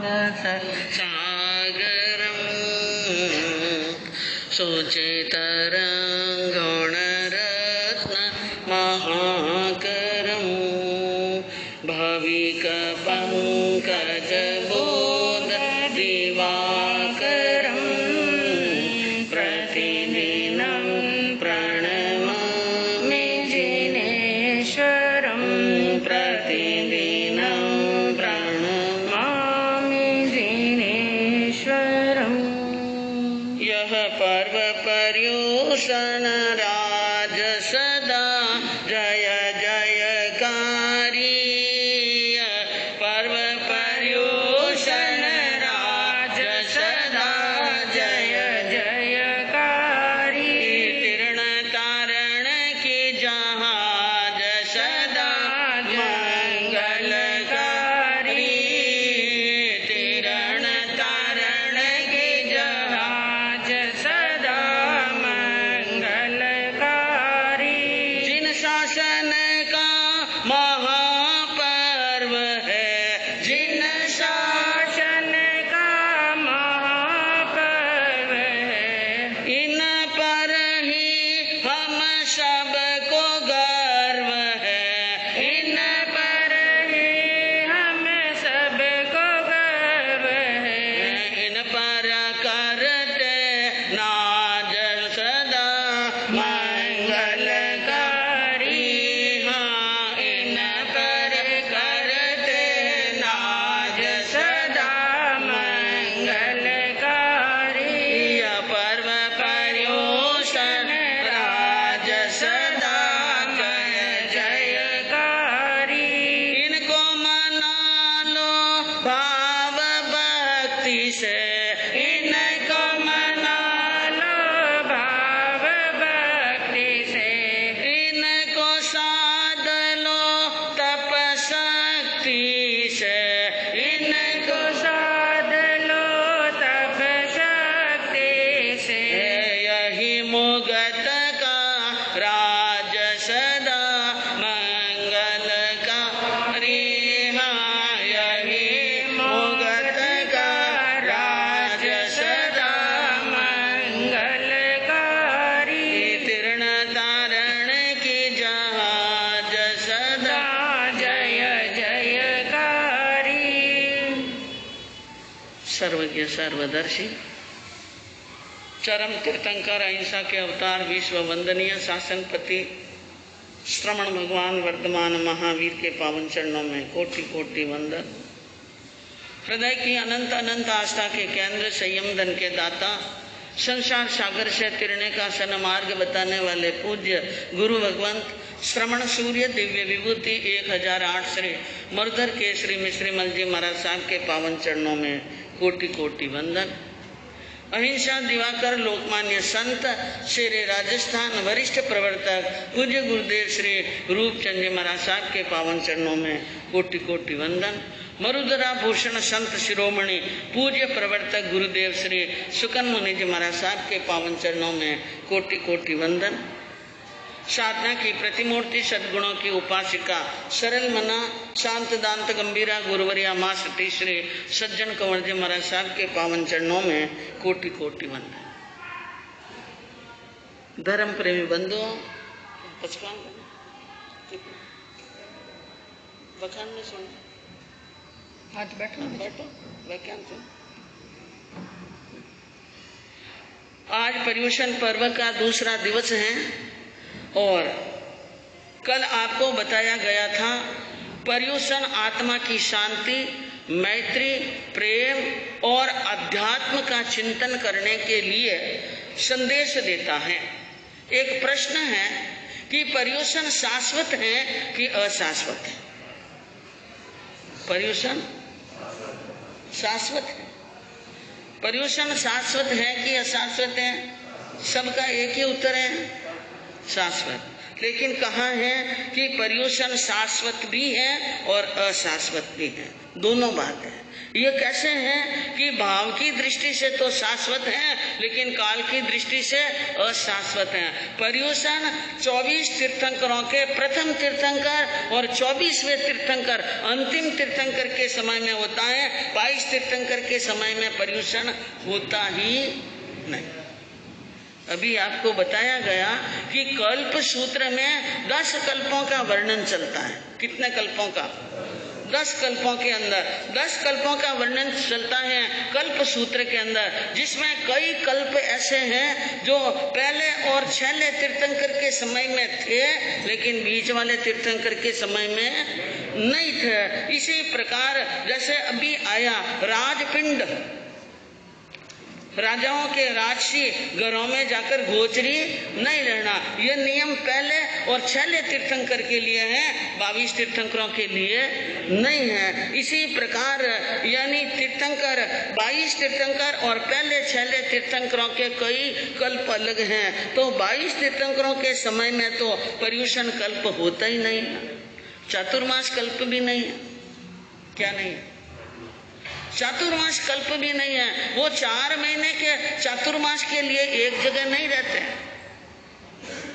रस सागरं सुचितरङ्गुणरत्न महाकरं भविकपङ्कजबोध दिवाकरं प्रतिदिनं प्रणमामि जिनेश्वरं प्रतिदिनं प्रणमामि जिनेश्वरं। यः पर्व पर्युषण राज सदा जय जयकारी, पर्व पर्युषण राज सदा जय जयकारी, तीर्ण तारण की जहाज सदा मंगलकारी, तीर्ण तारण की जहाज सदा मंगलकारी, जिन शासन का महापर्व है, जिन शासन का महापर्व है, इन पर ही हम सबको गर्व है, इन पर ही हम सबको गर्व है, इन पर करते नाज सदा मंगलकारी, हाँ इन पर करते नाज सदा मंगलकारी, यह पर्व पर्युषण राज सदा जय जयकारी, इनको मना लो भाव भक्ति से, इनको मना लो भाव भक्ति से, इनको साध लो तप शक्ति से, इनको साध लो तप शक्ति से, यही मुगत का राज सदा मंगलकारी, हाँ यही मुगत का राज सदा मंगलकारी, तीर्ण तारण की जहाज सदा जय जयकारी। सर्वज्ञ सर्वदर्शी चरम तीर्थंकर अहिंसा के अवतार विश्व वंदनीय शासनपति श्रमण भगवान वर्धमान महावीर के पावन चरणों में कोटि कोटि वंदन। हृदय की अनंत अनंत आस्था के केंद्र, संयम धन के दाता, संसार सागर से तिरने का सन्मार्ग बताने वाले पूज्य गुरु भगवंत श्रमण सूर्य दिव्य विभूति 1008 श्री मरुधर केसरी मिश्रीमल जी महाराज साहब के पावन चरणों में कोटि कोटि वंदन। अहिंसा दिवाकर लोकमान्य संत शेरे राजस्थान वरिष्ठ प्रवर्तक पूज्य गुरुदेव श्री रूपचंद जी महाराज साहब के पावन चरणों में कोटि कोटि वंदन। मरुधरा भूषण संत शिरोमणि पूज्य प्रवर्तक गुरुदेव श्री सुकन मुनि जी महाराज साहब के पावन चरणों में कोटि कोटि वंदन। साधना की प्रतिमूर्ति सद्गुणों की उपासिका सरल मना शांत दांत गंभीरा गुरुवरिया माँ सती श्री सज्जन कंवर जी महाराज साहब के पावन चरणों में कोटि कोटि वंदन। धर्म प्रेमी बंधुओं, बखान में सुन आज बैठो व्याख्यान सुन। आज पर्युषण पर्व का दूसरा दिवस है और कल आपको बताया गया था पर्युषण आत्मा की शांति, मैत्री, प्रेम और अध्यात्म का चिंतन करने के लिए संदेश देता है। एक प्रश्न है कि पर्युषण शाश्वत है कि अशाश्वत है? पर्युषण शाश्वत है। पर्युषण शाश्वत है कि अशाश्वत है? सबका एक ही उत्तर है, शाश्वत। लेकिन कहा है कि पर्युषण शाश्वत भी है और अशाश्वत भी है, दोनों बात है। ये कैसे हैं कि भाव की दृष्टि से तो शाश्वत हैं, लेकिन काल की दृष्टि से अशाश्वत हैं। पर्युषण 24 तीर्थंकरों के प्रथम तीर्थंकर और 24वें तीर्थंकर अंतिम तीर्थंकर के समय में होता है। 22 तीर्थंकर के समय में पर्युषण होता ही नहीं। अभी आपको बताया गया कि कल्प सूत्र में 10 कल्पों का वर्णन चलता है। कितने कल्पों का? 10 कल्पों के अंदर 10 कल्पों का वर्णन चलता है कल्प सूत्र के अंदर, जिसमें कई कल्प ऐसे हैं जो पहले और छहले तीर्थंकर के समय में थे, लेकिन बीच वाले तीर्थंकर के समय में नहीं थे। इसी प्रकार जैसे अभी आया राजपिंड, राजाओं के राजसी घरों में जाकर गोचरी नहीं रहना, यह नियम पहले और छहले तीर्थंकर के लिए है, 22 तीर्थंकरों के लिए नहीं है। इसी प्रकार यानी तीर्थंकर 22 तीर्थंकर और पहले छहले तीर्थंकरों के कई कल्प अलग हैं। तो 22 तीर्थंकरों के समय में तो पर्युषण कल्प होता ही नहीं है, चातुर्मास कल्प भी नहीं है। क्या नहीं है? चातुर्मास कल्प भी नहीं है। वो 4 महीने के चातुर्मास के लिए एक जगह नहीं रहते।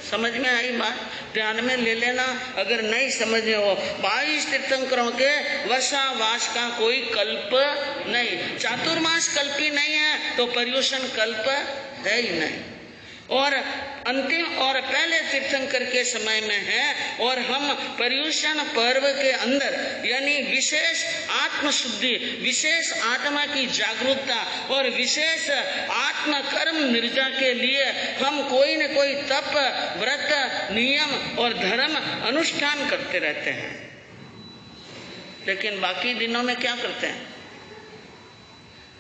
समझ में आई बात? ध्यान में ले लेना अगर नहीं समझ में हो। 22 तीर्थंकरों के वर्षावास का कोई कल्प नहीं, चातुर्मास कल्प ही नहीं है तो पर्युषण कल्प है ही नहीं। और अंतिम और पहले तीर्थंकर के समय में है, और हम पर्युषण पर्व के अंदर यानी विशेष आत्मशुद्धि, विशेष आत्मा की जागरूकता और विशेष आत्म कर्म निर्जा के लिए हम कोई न कोई तप, व्रत, नियम और धर्म अनुष्ठान करते रहते हैं। लेकिन बाकी दिनों में क्या करते हैं?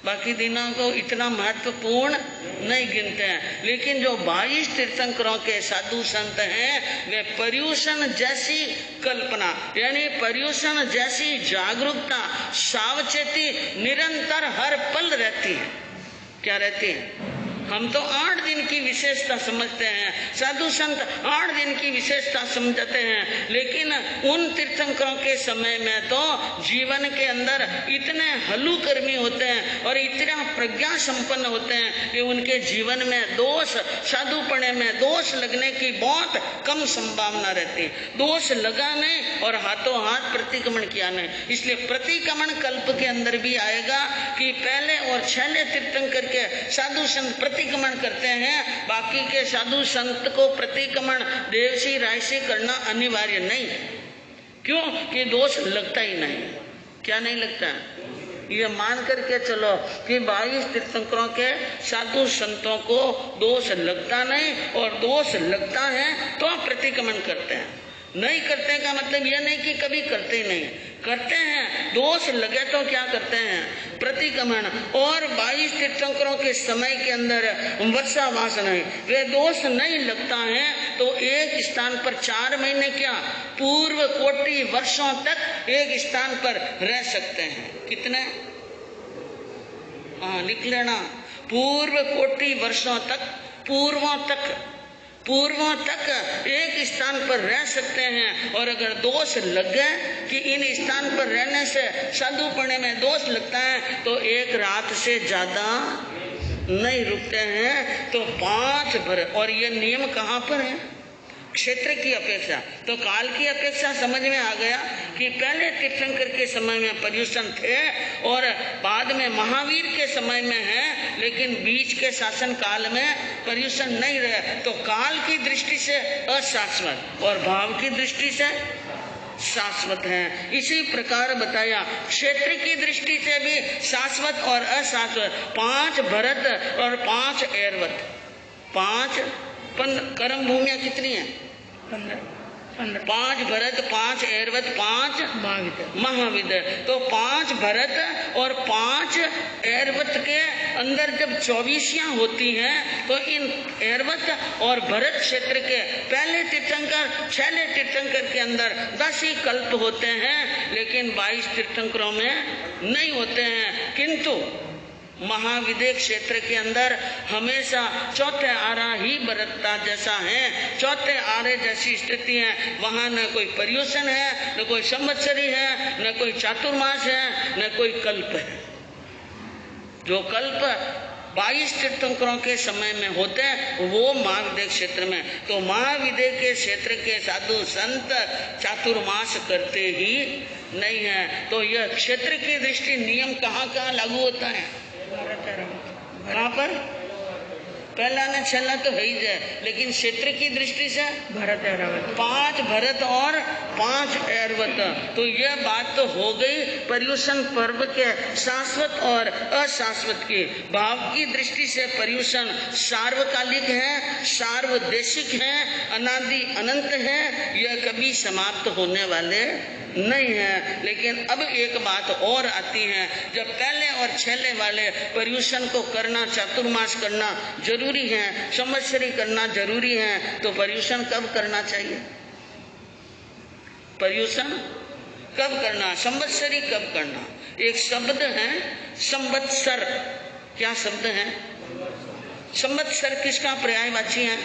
बाकी दिनों को इतना महत्वपूर्ण नहीं गिनते हैं। लेकिन जो 22 तीर्थंकरों के साधु संत हैं वे पर्युषण जैसी कल्पना यानी पर्युषण जैसी जागरूकता, सावचेती निरंतर हर पल रहती है। क्या रहती है? हम तो 8 दिन की विशेषता समझते हैं, साधु संत 8 दिन की विशेषता समझते हैं, लेकिन उन तीर्थंकरों के समय में तो जीवन के अंदर इतने हलुकर्मी होते हैं और इतना प्रज्ञा संपन्न होते हैं कि उनके जीवन में दोष, साधुपणे में दोष लगने की बहुत कम संभावना रहती। दोष लगा नहीं और हाथों हाथ प्रतिक्रमण किया नहीं। इसलिए प्रतिक्रमण कल्प के अंदर भी आएगा कि पहले और छहले तीर्थंकर के साधु संत प्रतिक्रमण करते हैं, बाकी के साधु संत को प्रतिक्रमण देवसी रायसी करना अनिवार्य नहीं। क्यों? कि दोष लगता ही नहीं। क्या नहीं लगता? ये मान करके चलो कि 22 तीर्थंकरों के साधु संतों को दोष लगता नहीं, और दोष लगता है तो प्रतिक्रमण करते हैं। नहीं करते का मतलब यह नहीं कि कभी करते ही नहीं, करते हैं। दोष लगे तो क्या करते हैं? प्रतिक्रमण। और 22 तीर्थंकरों के समय के अंदर वर्षावास नहीं, वे दोष नहीं लगता है तो एक स्थान पर 4 महीने क्या पूर्व कोटि वर्षों तक एक स्थान पर रह सकते हैं। कितने? हाँ, लिख लेना। पूर्व कोटि वर्षों तक, पूर्वों तक एक स्थान पर रह सकते हैं। और अगर दोष लग गए कि इन स्थान पर रहने से साधुपणे में दोष लगता है तो एक रात से ज्यादा नहीं रुकते हैं, तो 5 भर। और ये नियम कहाँ पर है? क्षेत्र की अपेक्षा। तो काल की अपेक्षा समझ में आ गया कि पहले तीर्थंकर के समय में पर्युषण थे और बाद में महावीर के समय में है, लेकिन बीच के शासन काल में पर्युषण नहीं रहे। तो काल की दृष्टि से अशाश्वत और भाव की दृष्टि से शाश्वत है। इसी प्रकार बताया क्षेत्र की दृष्टि से भी शाश्वत और अशाश्वत। 5 भरत और 5 ऐरवत। 5 कर्म भूमियां कितनी है? 5 भरत, 5 ऐरवत, 5 महाविद। तो 5 भरत और 5 ऐरवत के अंदर जब 24 होती हैं तो इन ऐरवत और भरत क्षेत्र के पहले तीर्थंकर, छहले तीर्थंकर के अंदर 10 ही कल्प होते हैं, लेकिन 22 तीर्थंकरों में नहीं होते हैं। किंतु महाविदय क्षेत्र के अंदर हमेशा चौथे आरा ही बरतता जैसा है, चौथे आरे जैसी स्थिति है। वहां न कोई पर्युषण है, न कोई संवत्सरी है, न कोई चातुर्मास है, न कोई कल्प है। जो कल्प 22 तीर्थंकरों के समय में होते हैं वो महाविदय क्षेत्र में। तो महाविदय के क्षेत्र के साधु संत चातुर्मास करते ही नहीं है। तो यह क्षेत्र की दृष्टि नियम कहाँ कहाँ लागू होता है? कहाँ पर? पहला न छला तो है ही जाए, लेकिन क्षेत्र की दृष्टि से भरत ऐरावत, 5 भरत और 5 ऐरावत। तो यह बात तो हो गई पर्युषण पर्व के शाश्वत और अशाश्वत की। भाव की दृष्टि से पर्युषण सार्वकालिक है, सार्वदेशिक है, अनादि अनंत है, यह कभी समाप्त होने वाले नहीं है। लेकिन अब एक बात और आती है, जब पहले और छेले वाले पर्युषण को करना, चातुर्मास करना जरूरी है, संवत्सरी करना जरूरी है, तो पर्युषण कब करना चाहिए? पर्युषण कब करना, संवत्सरी कब करना? एक शब्द है संवत्सर। क्या शब्द है? संवत्सर किसका पर्यायवाची है?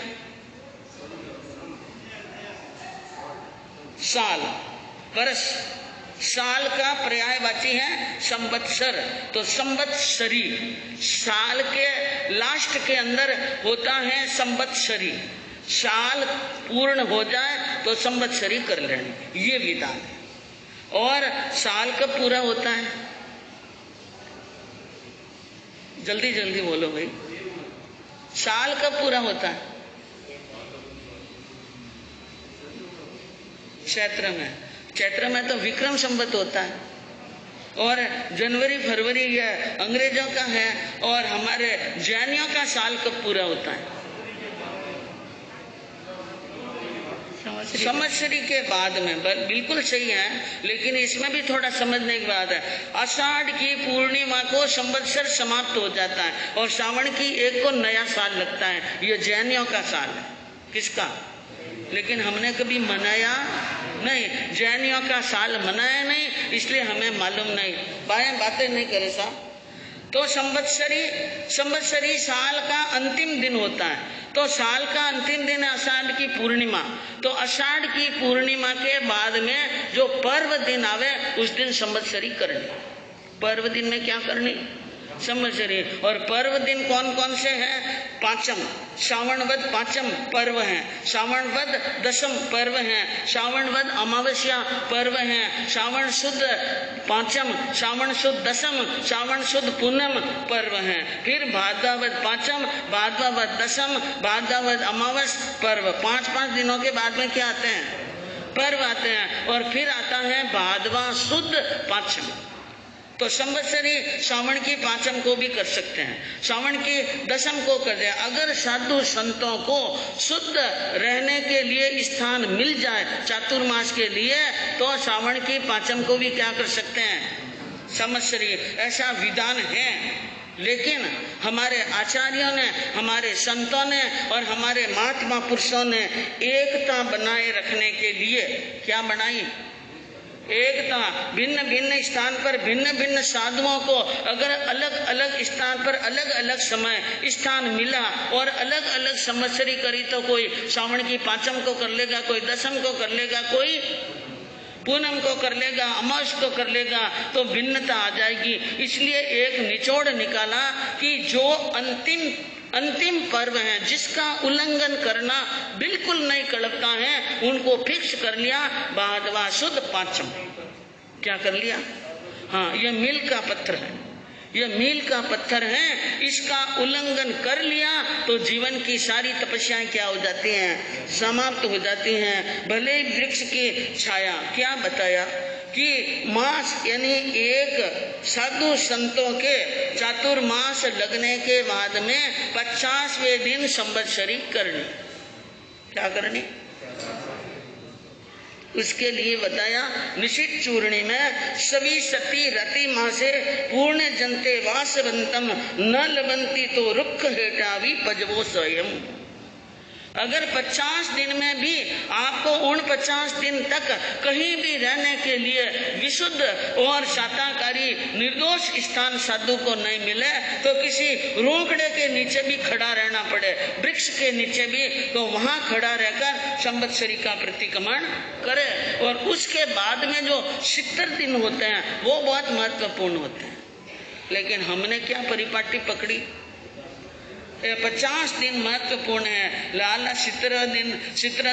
साल, वर्ष, साल का पर्यायवाची है संवत्सर। तो संवत्सरी साल के लास्ट के अंदर होता है संवत्सरी। साल पूर्ण हो जाए तो संवत्सरी कर लेनी, ये विधान है। और साल कब पूरा होता है? जल्दी जल्दी बोलो भाई, साल कब पूरा होता है? चैत्र में। चैत्र में तो विक्रम संवत होता है, और जनवरी फरवरी यह अंग्रेजों का है, और हमारे जैनियों का साल कब पूरा होता है? संवत्सरी के बाद में। बिल्कुल सही है, लेकिन इसमें भी थोड़ा समझने की बात है। आषाढ़ की पूर्णिमा को संवत्सर समाप्त हो जाता है, और श्रावण की 1 को नया साल लगता है। यह जैनियों का साल है। किसका? लेकिन हमने कभी मनाया नहीं, जैनियों का साल मनाया नहीं, इसलिए हमें मालूम नहीं। बातें नहीं करे साहब। तो संवत्सरी साल का अंतिम दिन होता है। तो साल का अंतिम दिन है आषाढ़ की पूर्णिमा। तो आषाढ़ की पूर्णिमा के बाद में जो पर्व दिन आवे उस दिन संवत्सरी करनी। पर्व दिन में क्या करनी? संवत्सरी। और पर्व दिन कौन कौन से हैं? 5म, श्रावणवद 5म पर्व है, श्रावणवद 10म पर्व है, श्रावणवद अमावस्या पर्व है, श्रावण शुद्ध 5म, श्रावण शुद्ध 10म, श्रावण शुद्ध पूनम पर्व है। फिर भाद्रपद 5म, भाद्रपद 10म, भाद्रपद अमावस पर्व। 5 दिनों के बाद में क्या आते हैं? पर्व आते हैं। और फिर आता है भादवा शुद्ध 5म। तो संवत्सरी श्रावण की 5म को भी कर सकते हैं, श्रावण की 10म को कर दे। अगर साधु संतों को शुद्ध रहने के लिए स्थान मिल जाए चातुर्मास के लिए, तो श्रावण की 5म को भी क्या कर सकते हैं? संवत्सरी। ऐसा विधान है। लेकिन हमारे आचार्यों ने, हमारे संतों ने और हमारे महात्मा पुरुषों ने एकता बनाए रखने के लिए क्या बनाई? एकता। भिन्न भिन्न स्थान पर भिन्न भिन्न साधुओं को अगर अलग अलग स्थान पर अलग अलग समय स्थान मिला और अलग अलग संवत्सरी करी, तो कोई श्रावण की 5म को कर लेगा, कोई 10म को कर लेगा, कोई पूनम को कर लेगा, अमावस को कर लेगा, तो भिन्नता आ जाएगी। इसलिए एक निचोड़ निकाला कि जो अंतिम पर्व है जिसका उल्लंघन करना बिल्कुल नहीं कड़पता है, उनको फिक्स कर लिया भादवा शुद्ध 5म। क्या कर लिया? हाँ, यह मील का पत्थर है, यह मील का पत्थर है। इसका उल्लंघन कर लिया तो जीवन की सारी तपस्याएं क्या हो जाती हैं? समाप्त हो जाती हैं। भले ही वृक्ष की छाया। क्या बताया कि मास यानी एक साधु संतों के चातुर्मास लगने के बाद में 50वें दिन संवत्सरी करनी। क्या करनी? उसके लिए बताया निशित चूर्णी में सभी सती रति मासे पूर्ण जनते वासवंतम न लबंती तो रुक्ष हेटावी पजवो स्वयं। अगर 50 दिन में भी आपको उन 50 दिन तक कहीं भी रहने के लिए विशुद्ध और शाकाहारी निर्दोष स्थान साधु को नहीं मिले तो किसी रोकड़े के नीचे भी खड़ा रहना पड़े, वृक्ष के नीचे भी, तो वहां खड़ा रहकर संवत्सरी का प्रतिक्रमण करे। और उसके बाद में जो 70 दिन होते हैं वो बहुत महत्वपूर्ण होते हैं। लेकिन हमने क्या परिपाटी पकड़ी? 50 दिन महत्वपूर्ण है। लाला 17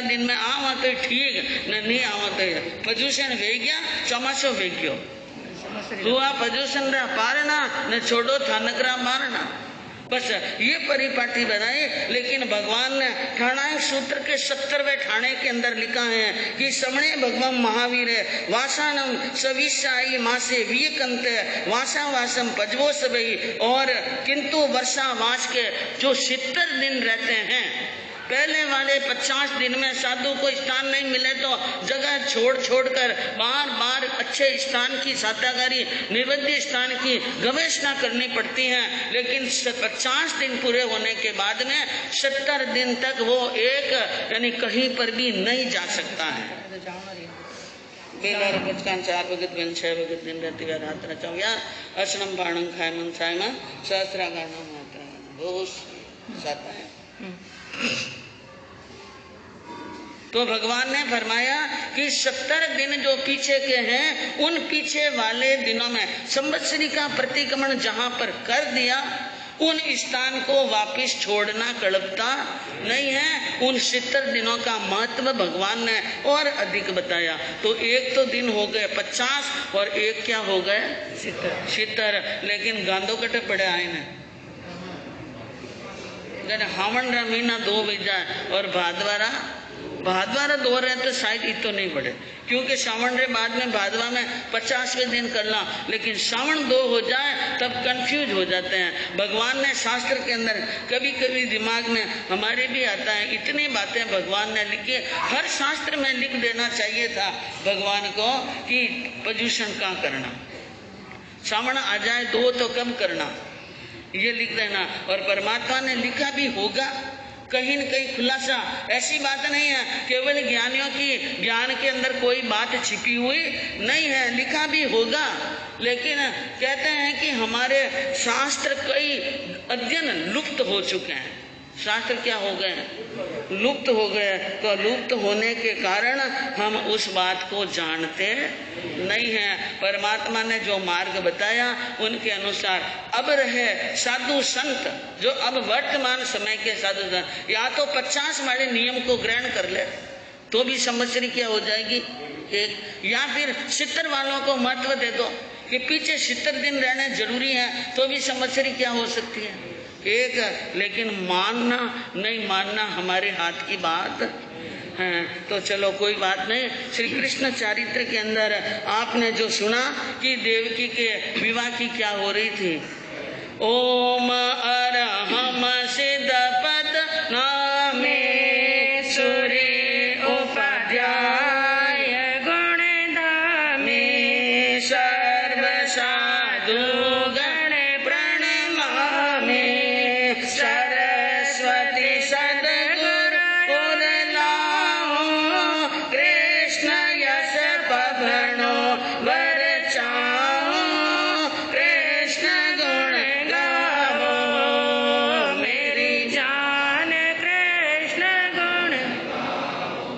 दिन में आवा तो ठीक, नहीं आवा तो प्रदूषण वे गया, चौमासो वे गयो, हुआ प्रदूषण रा पारना न छोड़ो थानकरा मारना। बस ये परिपाटी बनाई। लेकिन भगवान ने ठाणायक सूत्र के 70वें ठाणे के अंदर लिखा है कि समणे भगवान महावीर वासानम सविशाई मासे वियकंत वासा वासम पजवो सबई। और किंतु वर्षा वास के जो 70 दिन रहते हैं, पहले वाले 50 दिन में साधु को स्थान नहीं मिले तो जगह छोड़ कर बार बार अच्छे स्थान की शाकाहारी निर्वध्य स्थान की गवेषणा करनी पड़ती है। लेकिन 50 दिन पूरे होने के बाद में 70 दिन तक वो एक यानी कहीं पर भी नहीं जा सकता है। बेला बचकान 4 वगत बेन 6 वगत दिन रहती है रात रचाओ या असनम बाणम खाए मन साय में सहस्रा गाना मात्रा बहुत जाता है। तो भगवान ने फरमाया कि 70 दिन जो पीछे के हैं, उन पीछे वाले दिनों में संवत्सरी का प्रतिक्रमण जहां पर कर दिया, उन स्थान को वापस छोड़ना कल्पता नहीं है। उन 70 दिनों का महत्व भगवान ने और अधिक बताया। तो एक तो दिन हो गए 50 और एक क्या हो गए 70। लेकिन गांधो कटे पड़े आए ने हावण रा महीना 2 बज जाए और भादवारा 2 रहे तो शायद इतो नहीं पड़े, क्योंकि सावन रे बाद में भादवा में 50वें दिन करना। लेकिन सावन 2 हो जाए तब कंफ्यूज हो जाते हैं। भगवान ने शास्त्र के अंदर कभी कभी दिमाग में हमारे भी आता है, इतनी बातें भगवान ने लिखी। हर शास्त्र में लिख देना चाहिए था भगवान को कि प्रदूषण कहाँ करना, सावन आ जाए 2 तो कम करना, ये लिख देना। और परमात्मा ने लिखा भी होगा कहीं न कहीं खुलासा। ऐसी बात नहीं है केवल ज्ञानियों की ज्ञान के अंदर कोई बात छिपी हुई नहीं है, लिखा भी होगा। लेकिन कहते हैं कि हमारे शास्त्र कई अध्ययन लुप्त हो चुके हैं। शास्त्र क्या हो गए? लुप्त हो गए। तो लुप्त होने के कारण हम उस बात को जानते नहीं हैं। परमात्मा ने जो मार्ग बताया उनके अनुसार अब रहे साधु संत, जो अब वर्तमान समय के साधु संत या तो 50 वाले नियम को ग्रहण कर ले तो भी संवत्सरी क्या हो जाएगी एक, या फिर 70 वालों को महत्व दे दो कि पीछे 70 दिन रहने जरूरी है तो भी संवत्सरी क्या हो सकती है एक। लेकिन मानना नहीं मानना हमारे हाथ की बात है। तो चलो कोई बात नहीं। श्री कृष्ण चारित्र के अंदर आपने जो सुना कि देवकी के विवाह की क्या हो रही थी, ओम अरहम सिद्धपद नामे सूरी उपाध्याय गुणधामे सर्व साधु गण प्रणमामि सरस्वती सद्गुरु उदलाओ कृष्ण यश पवनो वर चाओ कृष्ण गुण गावो मेरी जान कृष्ण गुण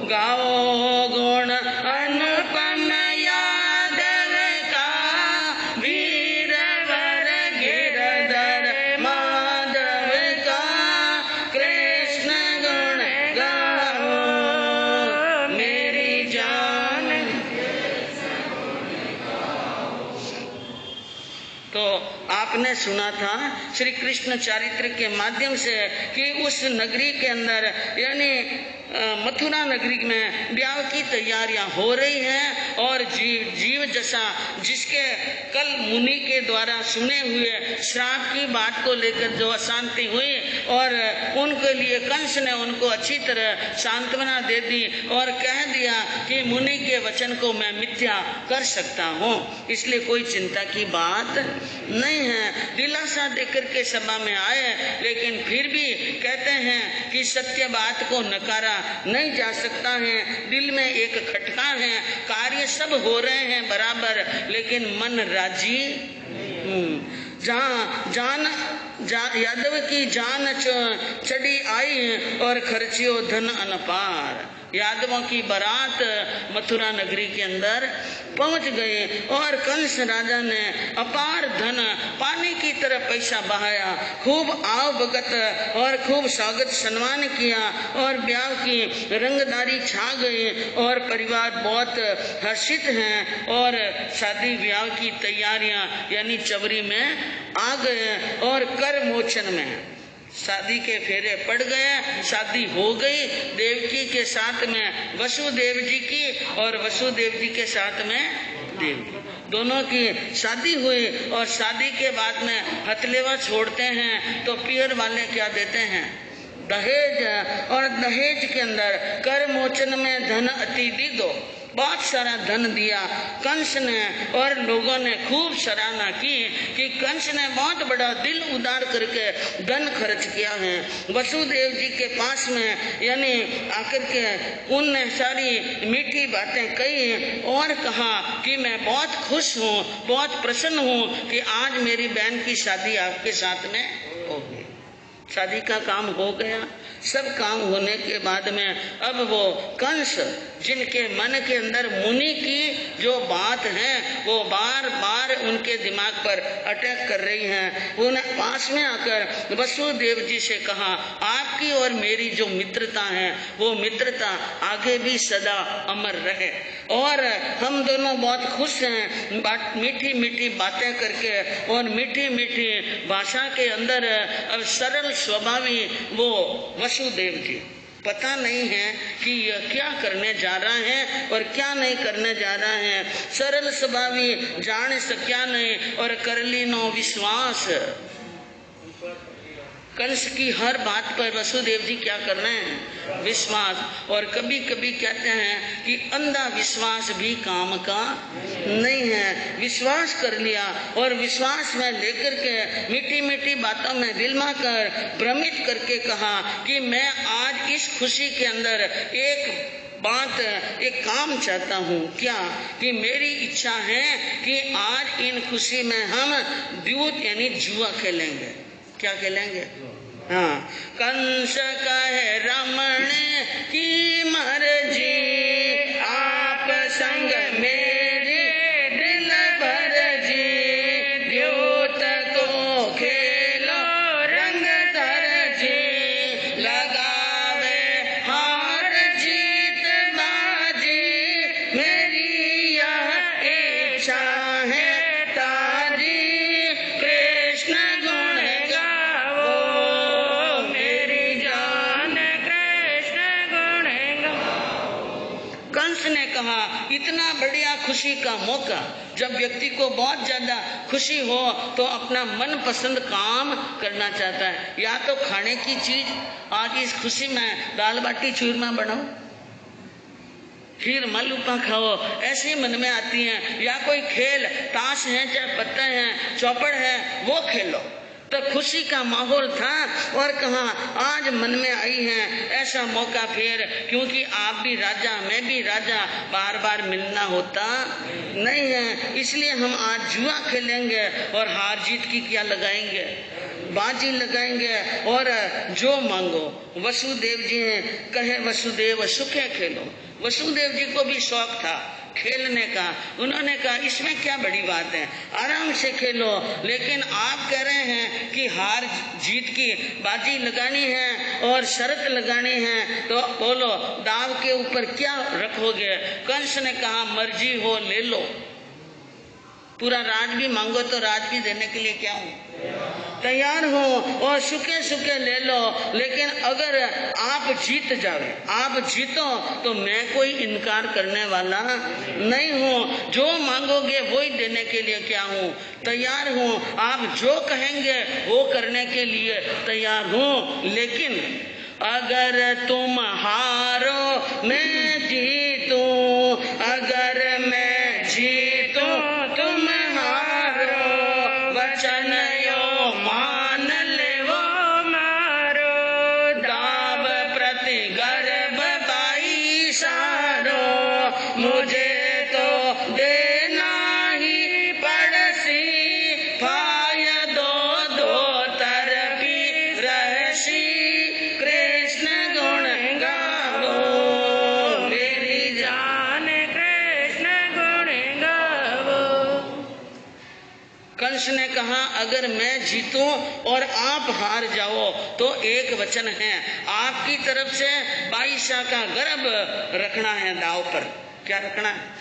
गाओ गुण अनुपम यादव का वीर वर गिरधर माधव का कृष्ण गुण गाओ मेरी जान। तो आपने सुना था श्री कृष्ण चारित्र के माध्यम से कि उस नगरी के अंदर यानी मथुरा नगरी में ब्याह की तैयारियां हो रही हैं और जीव जैसा जिसके कल मुनि के द्वारा सुने हुए श्राप की बात को लेकर जो अशांति हुई और उनके लिए कंस ने उनको अच्छी तरह सांत्वना दे दी और कह दिया कि मुनि के वचन को मैं मिथ्या कर सकता हूँ, इसलिए कोई चिंता की बात नहीं है। दिलासा देकर के सभा में आए, लेकिन फिर भी कहते हैं कि सत्य बात को नकारा नहीं जा सकता है। दिल में एक खटका है, कार्य सब हो रहे हैं बराबर, लेकिन मन राजी यादव की जान चढ़ी आई और खर्चियो धन अनपार। यादवों की बारात मथुरा नगरी के अंदर पहुंच गए और कंस राजा ने अपार धन पानी की तरह पैसा बहाया, खूब आव भगत और खूब स्वागत सम्मान किया और ब्याह की रंगदारी छा गई और परिवार बहुत हर्षित हैं और शादी ब्याह की तैयारियां यानी चवरी में आ गए और कर मोचन में शादी के फेरे पड़ गए। शादी हो गई देवकी के साथ में वसुदेव जी की और वसुदेव जी के साथ में देवकी, दोनों की शादी हुई। और शादी के बाद में हथलेवा छोड़ते हैं तो पियर वाले क्या देते हैं? दहेज। और दहेज के अंदर कर मोचन में धन अति दी दो, बहुत सारा धन दिया कंस ने और लोगों ने खूब सराहना की कि कंस ने बहुत बड़ा दिल उदार करके धन खर्च किया है। वसुदेव जी के पास में यानी आकर के उनने सारी मीठी बातें कही और कहा कि मैं बहुत खुश हूँ, बहुत प्रसन्न हूँ कि आज मेरी बहन की शादी आपके साथ में हो गई। शादी का काम हो गया। सब काम होने के बाद में अब वो कंस जिनके मन के अंदर मुनि की जो बात है वो बार बार उनके दिमाग पर अटैक कर रही हैं, उन्हें पास में आकर वसुदेव जी से कहा आपकी और मेरी जो मित्रता है वो मित्रता आगे भी सदा अमर रहे और हम दोनों बहुत खुश हैं मीठी मीठी बातें करके और मीठी मीठी भाषा के अंदर अब सरल स्वभावी वो वसुदेव जी। पता नहीं है कि यह क्या करने जा रहा है और क्या नहीं करने जा रहा है। सरल स्वभावी जान सक्या नहीं और कर ली नो विश्वास। कंस की हर बात पर वसुदेव जी क्या कर रहे हैं? विश्वास। और कभी कभी कहते हैं कि अंधा विश्वास भी काम का नहीं है। विश्वास कर लिया और विश्वास में लेकर के मीठी मीठी बातों में दिलमा कर भ्रमित करके कहा कि मैं आज इस खुशी के अंदर एक काम चाहता हूँ। क्या? कि मेरी इच्छा है कि आज इन खुशी में हम द्यूत यानी जुआ खेलेंगे। क्या खेलेंगे? हाँ, कंस कहे रमण की मर्जी आप संग मेरे दिल भर जी, द्यूत को खेलो रंग धर जी, लगावे हार जीत बाजी, मेरी यह इच्छा है तारी, कृष्ण गुण गावो मेरी जान, कृष्ण गुण गावो। कंस ने कहा इतना बढ़िया खुशी का मौका, जब व्यक्ति को बहुत ज्यादा खुशी हो तो अपना मन पसंद काम करना चाहता है। या तो खाने की चीज, आज इस खुशी में दाल बाटी चूरमा बनाओ, खीर मालूपा खाओ, ऐसे मन में आती हैं। या कोई खेल, ताश है चाहे पत्ते हैं चौपड़ है वो खेलो। तो खुशी का माहौल था और कहा आज मन में आई है ऐसा मौका फिर, क्योंकि आप भी राजा मैं भी राजा, बार बार मिलना होता नहीं है, इसलिए हम आज जुआ खेलेंगे और हार जीत की क्या लगाएंगे? बाजी लगाएंगे और जो मांगो। वसुदेव जी ने कहे वसुदेव सुखे खेलो। वसुदेव जी को भी शौक था खेलने का। उन्होंने कहा इसमें क्या बड़ी बात है, आराम से खेलो, लेकिन आप कह रहे हैं कि हार जीत की बाजी लगानी है और शर्त लगानी है, तो बोलो दाव के ऊपर क्या रखोगे? कंस ने कहा मर्जी हो ले लो। पूरा राज भी मांगो तो राज भी देने के लिए क्या हूँ, तैयार हूँ, और सुखे सुखे ले लो। लेकिन अगर आप जीत जाओ, आप जीतो तो मैं कोई इनकार करने वाला नहीं हूँ। जो मांगोगे वही देने के लिए क्या हूँ, तैयार हूँ। आप जो कहेंगे वो करने के लिए तैयार हूँ। लेकिन अगर तुम हारो मैं जीतूं, अगर मैं जीतूं तुम हारो, वचन यो मान ले वो मारो, दाव प्रति गर्भ पाई सारो, मुझे तो देना ही पड़सी, फायदो दो तरफी रहसी, कृष्ण गुण गावो मेरी जान, कृष्ण गुण गावो। कंस ने कहा अगर मैं जीतूं और आप हार जाओ तो एक वचन है, आपकी तरफ से बाईशा का गर्भ रखना है दाव पर। क्या रखना है?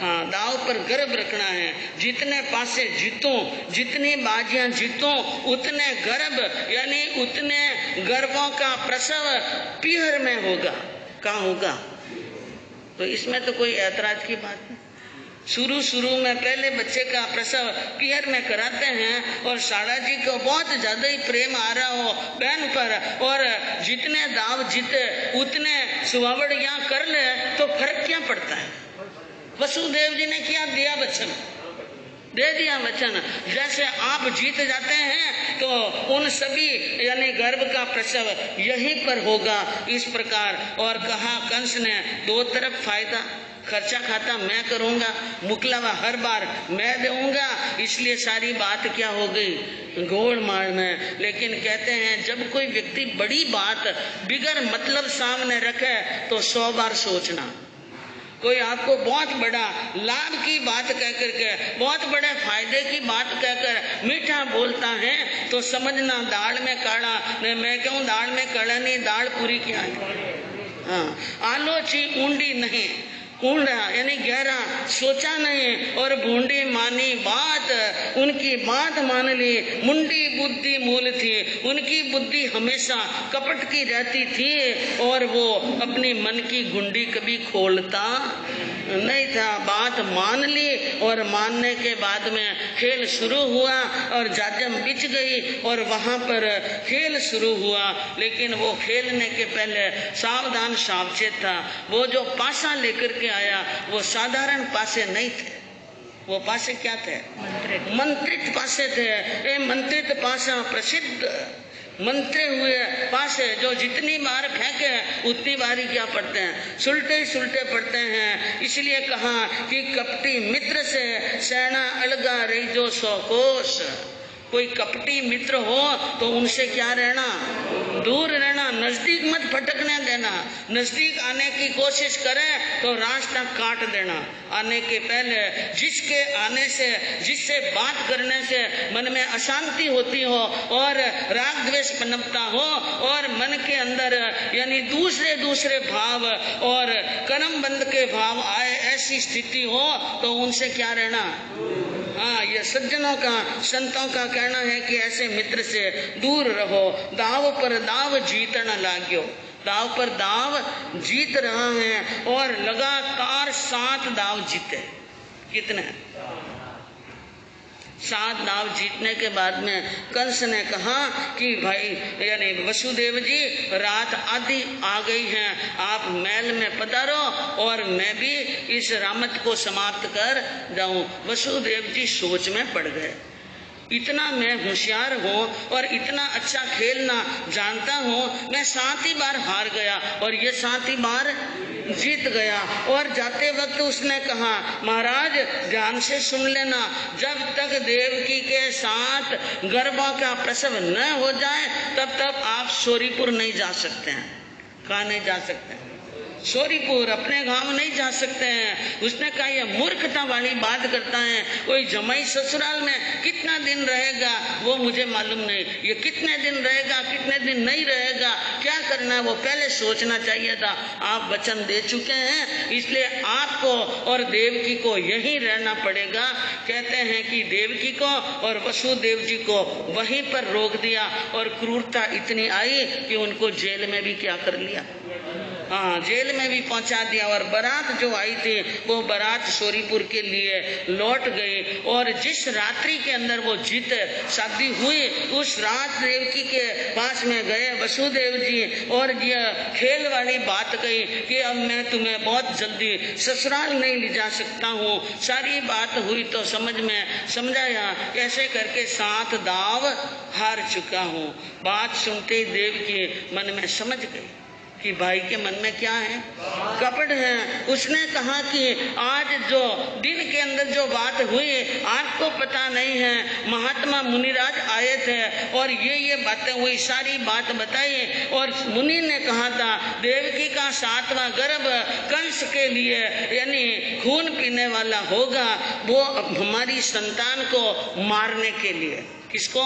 हाँ, दाव पर गर्भ रखना है। जितने पासे जीतूं, जितनी बाजियां जीतूं, उतने गर्भ यानी उतने गर्भों का प्रसव पीहर में होगा। कहाँ होगा? तो इसमें तो कोई ऐतराज की बात नहीं। शुरू में पहले बच्चे का प्रसव पीहर में कराते हैं, और शाला जी को बहुत ज्यादा ही प्रेम आ रहा हो बहन पर, और जितने दाव जीते उतने सुवावड़ियां कर ले तो फर्क क्या पड़ता है। वसुदेव जी ने क्या दिया वचन, दे दिया वचन। जैसे आप जीत जाते हैं तो उन सभी यानी गर्भ का प्रसव यहीं पर होगा, इस प्रकार। और कहा कंस ने दो तरफ फायदा, खर्चा खाता मैं करूंगा, मुकलावा हर बार मैं दूंगा, इसलिए सारी बात क्या हो गई, गोलमाल में। लेकिन कहते हैं जब कोई व्यक्ति बड़ी बात बिगर मतलब सामने रखे तो 100 बार सोचना। कोई आपको बहुत बड़ा लाभ की बात कह करके, बहुत बड़े फायदे की बात कहकर मीठा बोलता है तो समझना दाल में काढ़ा, मैं कहूँ दाल में काढ़ा नहीं, दाल पूरी क्या है। हाँ, आलोची ऊंडी नहीं, कूड़ा यानी गहरा सोचा नहीं, और बूंदी मानी बात, उनकी बात मान ली। मुंडी बुद्धि मूल थी, उनकी बुद्धि हमेशा कपट की रहती थी, और वो अपनी मन की गुंडी कभी खोलता नहीं था। बात मान ली, और मानने के बाद में खेल शुरू हुआ, और जाजम बिछ गई, और वहां पर खेल शुरू हुआ। लेकिन वो खेलने के पहले सावधान सावचेत था। वो जो पासा लेकर के आया वो साधारण पासे नहीं थे, वो पासे क्या थे, मंत्रित पासे थे। ये मंत्रित पासा प्रसिद्ध मंत्रे हुए पासे, जो जितनी बार फेंके उतनी बार ही क्या पड़ते हैं, सुलटे ही सुलटे पड़ते हैं। इसलिए कहा कि कपटी मित्र से सेना अलगा रही जो 100 कोस। कोई कपटी मित्र हो तो उनसे क्या रहना, दूर रहना, नजदीक मत फटकने देना। नजदीक आने की कोशिश करें तो रास्ता काट देना। आने के पहले जिसके आने से, जिससे बात करने से मन में अशांति होती हो और राग द्वेष पनपता हो और मन के अंदर यानी दूसरे भाव और कर्म बंध के भाव आए, ऐसी स्थिति हो तो उनसे क्या रहना। हाँ, ये सज्जनों का, संतों का कहना है कि ऐसे मित्र से दूर रहो। दाव पर दाव जीतना लाग्यो, दाव पर दाव जीत रहा है, और लगातार 7 दाव जीते। कितने? 7 दाव जीतने के बाद में कंस ने कहा कि भाई यानी वसुदेव जी रात आधी आ गई है, आप महल में पधारो और मैं भी इस रामत को समाप्त कर जाऊं। वसुदेव जी सोच में पड़ गए, इतना मैं होशियार हूँ और इतना अच्छा खेलना जानता हूँ, मैं 7 ही बार हार गया और ये 7 ही बार जीत गया। और जाते वक्त उसने कहा महाराज ध्यान से सुन लेना, जब तक देवकी के साथ गर्भों का प्रसव न हो जाए तब तक आप सोरीपुर नहीं जा सकते हैं। कहाँ नहीं जा सकते? शोरीपुर अपने गांव नहीं जा सकते हैं। उसने कहा ये मूर्खता वाली बात करता है, कोई जमाई ससुराल में कितना दिन रहेगा वो मुझे मालूम नहीं, ये कितने दिन रहेगा कितने दिन नहीं रहेगा, क्या करना वो पहले सोचना चाहिए था। आप वचन दे चुके हैं, इसलिए आपको और देवकी को यहीं रहना पड़ेगा। कहते हैं कि देवकी को और वसुदेव जी को वहीं पर रोक दिया और क्रूरता इतनी आई कि उनको जेल में भी क्या कर लिया, हाँ जेल में भी पहुंचा दिया। और बारात जो आई थी वो बारात शोरीपुर के लिए लौट गई। और जिस रात्रि के अंदर वो जीते शादी हुई, उस रात देवकी के पास में गए वसुदेव जी और ये खेल वाली बात कही कि अब मैं तुम्हें बहुत जल्दी ससुराल नहीं ले जा सकता हूँ। सारी बात हुई तो समझ में समझाया, ऐसे करके 7 दाव हार चुका हूँ। बात सुनते ही देवकी मन में समझ गई कि भाई के मन में क्या है, कपट है। उसने कहा कि आज जो दिन के अंदर जो बात हुई आपको पता नहीं है, महात्मा मुनिराज आए थे और ये बातें हुई, सारी बात बताई। और मुनि ने कहा था देवकी का 7वां गर्भ कंस के लिए यानी खून पीने वाला होगा, वो हमारी संतान को मारने के लिए, किसको,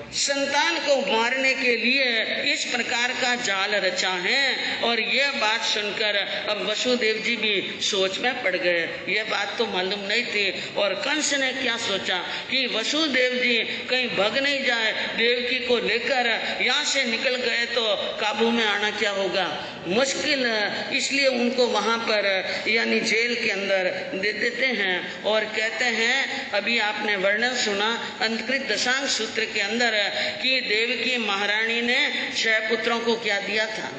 संतान को मारने के लिए इस प्रकार का जाल रचा है। और यह बात सुनकर अब वसुदेव जी भी सोच में पड़ गए, यह बात तो मालूम नहीं थी। और कंस ने क्या सोचा कि वसुदेव जी कहीं भग नहीं जाए, देवकी को लेकर यहाँ से निकल गए तो काबू में आना क्या होगा, मुश्किल, इसलिए उनको वहाँ पर यानी जेल के अंदर दे देते हैं। और कहते हैं अभी आपने वर्णन सुना अंतकृत दशांग सूत्र के अंदर कि देवकी महारानी ने 6 पुत्रों को क्या दिया था,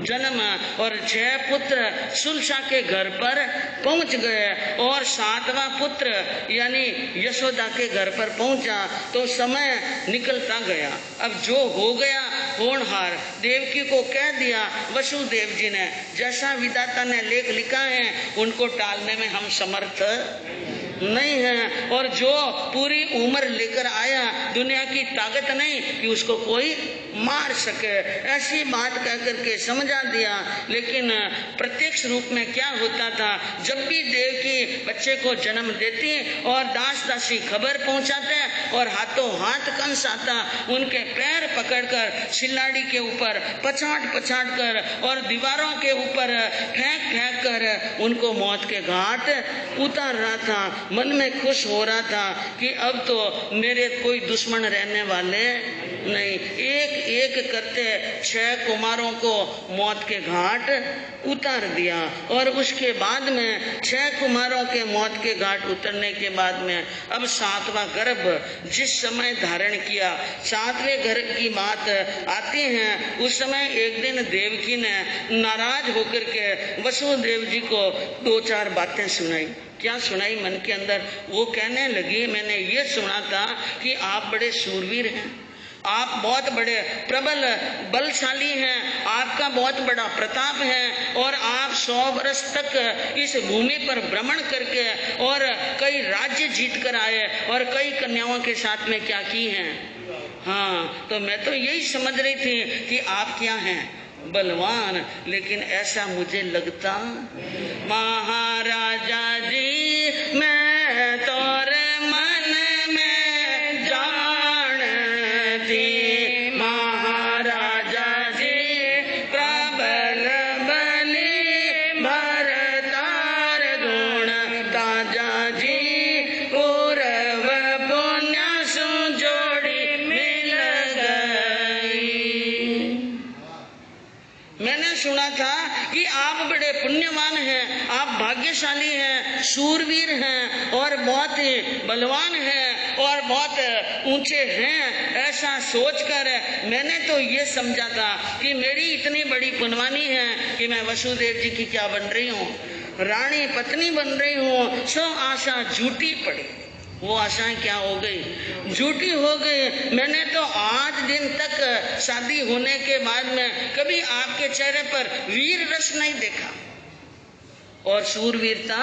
जन्म। और 6 पुत्र सुलसा के घर पर पहुंच गए और 7वां पुत्र यानी यशोदा के घर पर पहुंचा तो समय निकलता गया। अब जो हो गया होनहार देवकी को कह दिया वसुदेव जी ने, जैसा विधाता ने लेख लिखा है उनको टालने में हम समर्थ नहीं है। और जो पूरी उम्र लेकर आया दुनिया की ताकत नहीं कि उसको कोई मार सके, ऐसी बात कह करके समझा दिया। लेकिन प्रत्यक्ष रूप में क्या होता था, जब भी देवकी बच्चे को जन्म देती और दास दासी खबर पहुंचाते और हाथों हाथ कंस आता, उनके पैर पकड़कर सिल्लाड़ी के ऊपर पछाड़ पछाड़ कर और दीवारों के ऊपर फेंक फेंक कर उनको मौत के घाट उतार रहा था। मन में खुश हो रहा था कि अब तो मेरे कोई दुश्मन रहने वाले नहीं। एक एक करते 6 कुमारों को मौत के घाट उतार दिया। और उसके बाद में 6 कुमारों के मौत के घाट उतरने के बाद में अब 7वां गर्भ जिस समय धारण किया, 7वें गर्भ की बात आती है। उस समय एक दिन देवकी ने नाराज होकर के वसुदेव जी को 2-4 बातें सुनाई। क्या सुनाई मन के अंदर, वो कहने लगी मैंने ये सुना था कि आप बड़े शूरवीर हैं, आप बहुत बड़े प्रबल बलशाली हैं, आपका बहुत बड़ा प्रताप है और आप 100 वर्ष तक इस भूमि पर भ्रमण करके और कई राज्य जीत कर आए और कई कन्याओं के साथ में क्या की हैं। हाँ, तो मैं तो यही समझ रही थी कि आप क्या हैं, बलवान, लेकिन ऐसा मुझे लगता। महाराजा जी मैं तोरे मन में जानती, महाराजा जी प्रबल बली भरतार गुण ताजा जी पूर्व पुण्य सुजोड़ी मिल गई। मैंने सुना था कि आप बड़े पुण्यवान हैं, आप भाग्यशाली हैं, शूरवीर हैं और बहुत ही बलवान हैं और बहुत ऊंचे हैं। ऐसा सोचकर मैंने तो ये समझा था कि मेरी इतनी बड़ी पुण्यवानी है कि मैं वसुदेव जी की क्या बन रही हूँ, रानी पत्नी बन रही हूँ। सो आशा झूठी पड़ी, वो आशाएं क्या हो गई, झूठी हो गई। मैंने तो आज दिन तक शादी होने के बाद में कभी आपके चेहरे पर वीर रस नहीं देखा और शूरवीरता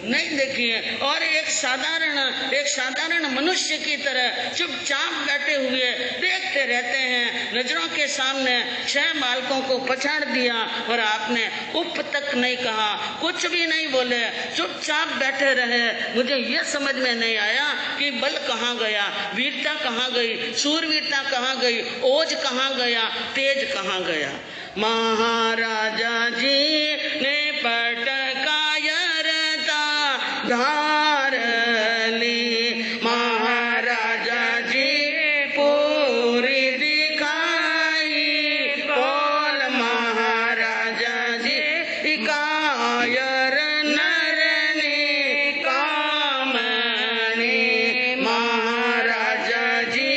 नहीं देखी है। और एक साधारण मनुष्य की तरह चुपचाप बैठे हुए देखते रहते हैं। नजरों के सामने 6 बालकों को पछाड़ दिया और आपने उप तक नहीं कहा, कुछ भी नहीं बोले, चुपचाप बैठे रहे। मुझे यह समझ में नहीं आया कि बल कहाँ गया, वीरता कहाँ गई, सूरवीरता कहाँ गई, ओज कहाँ गया, तेज कहाँ गया। महाराजा जी ने पटकायरता धार ली, महाराजा जी पूरी दिखाई बोल, महाराजा जी कायर नरनी कामनी, महाराजा जी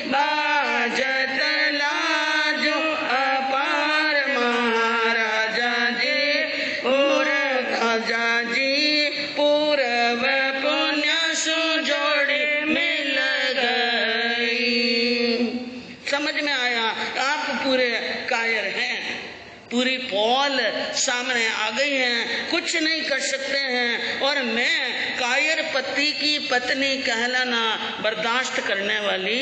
बाजत लाजो अपार, महाराजा जी पूर्व पुण्य सुजोड़ी मिल गई। समझ में आया आप पूरे कायर हैं, पूरी पौल सामने आ गई है, कुछ नहीं कर सकते हैं। और मैं कायर पति की पत्नी कहलाना बर्दाश्त करने वाली,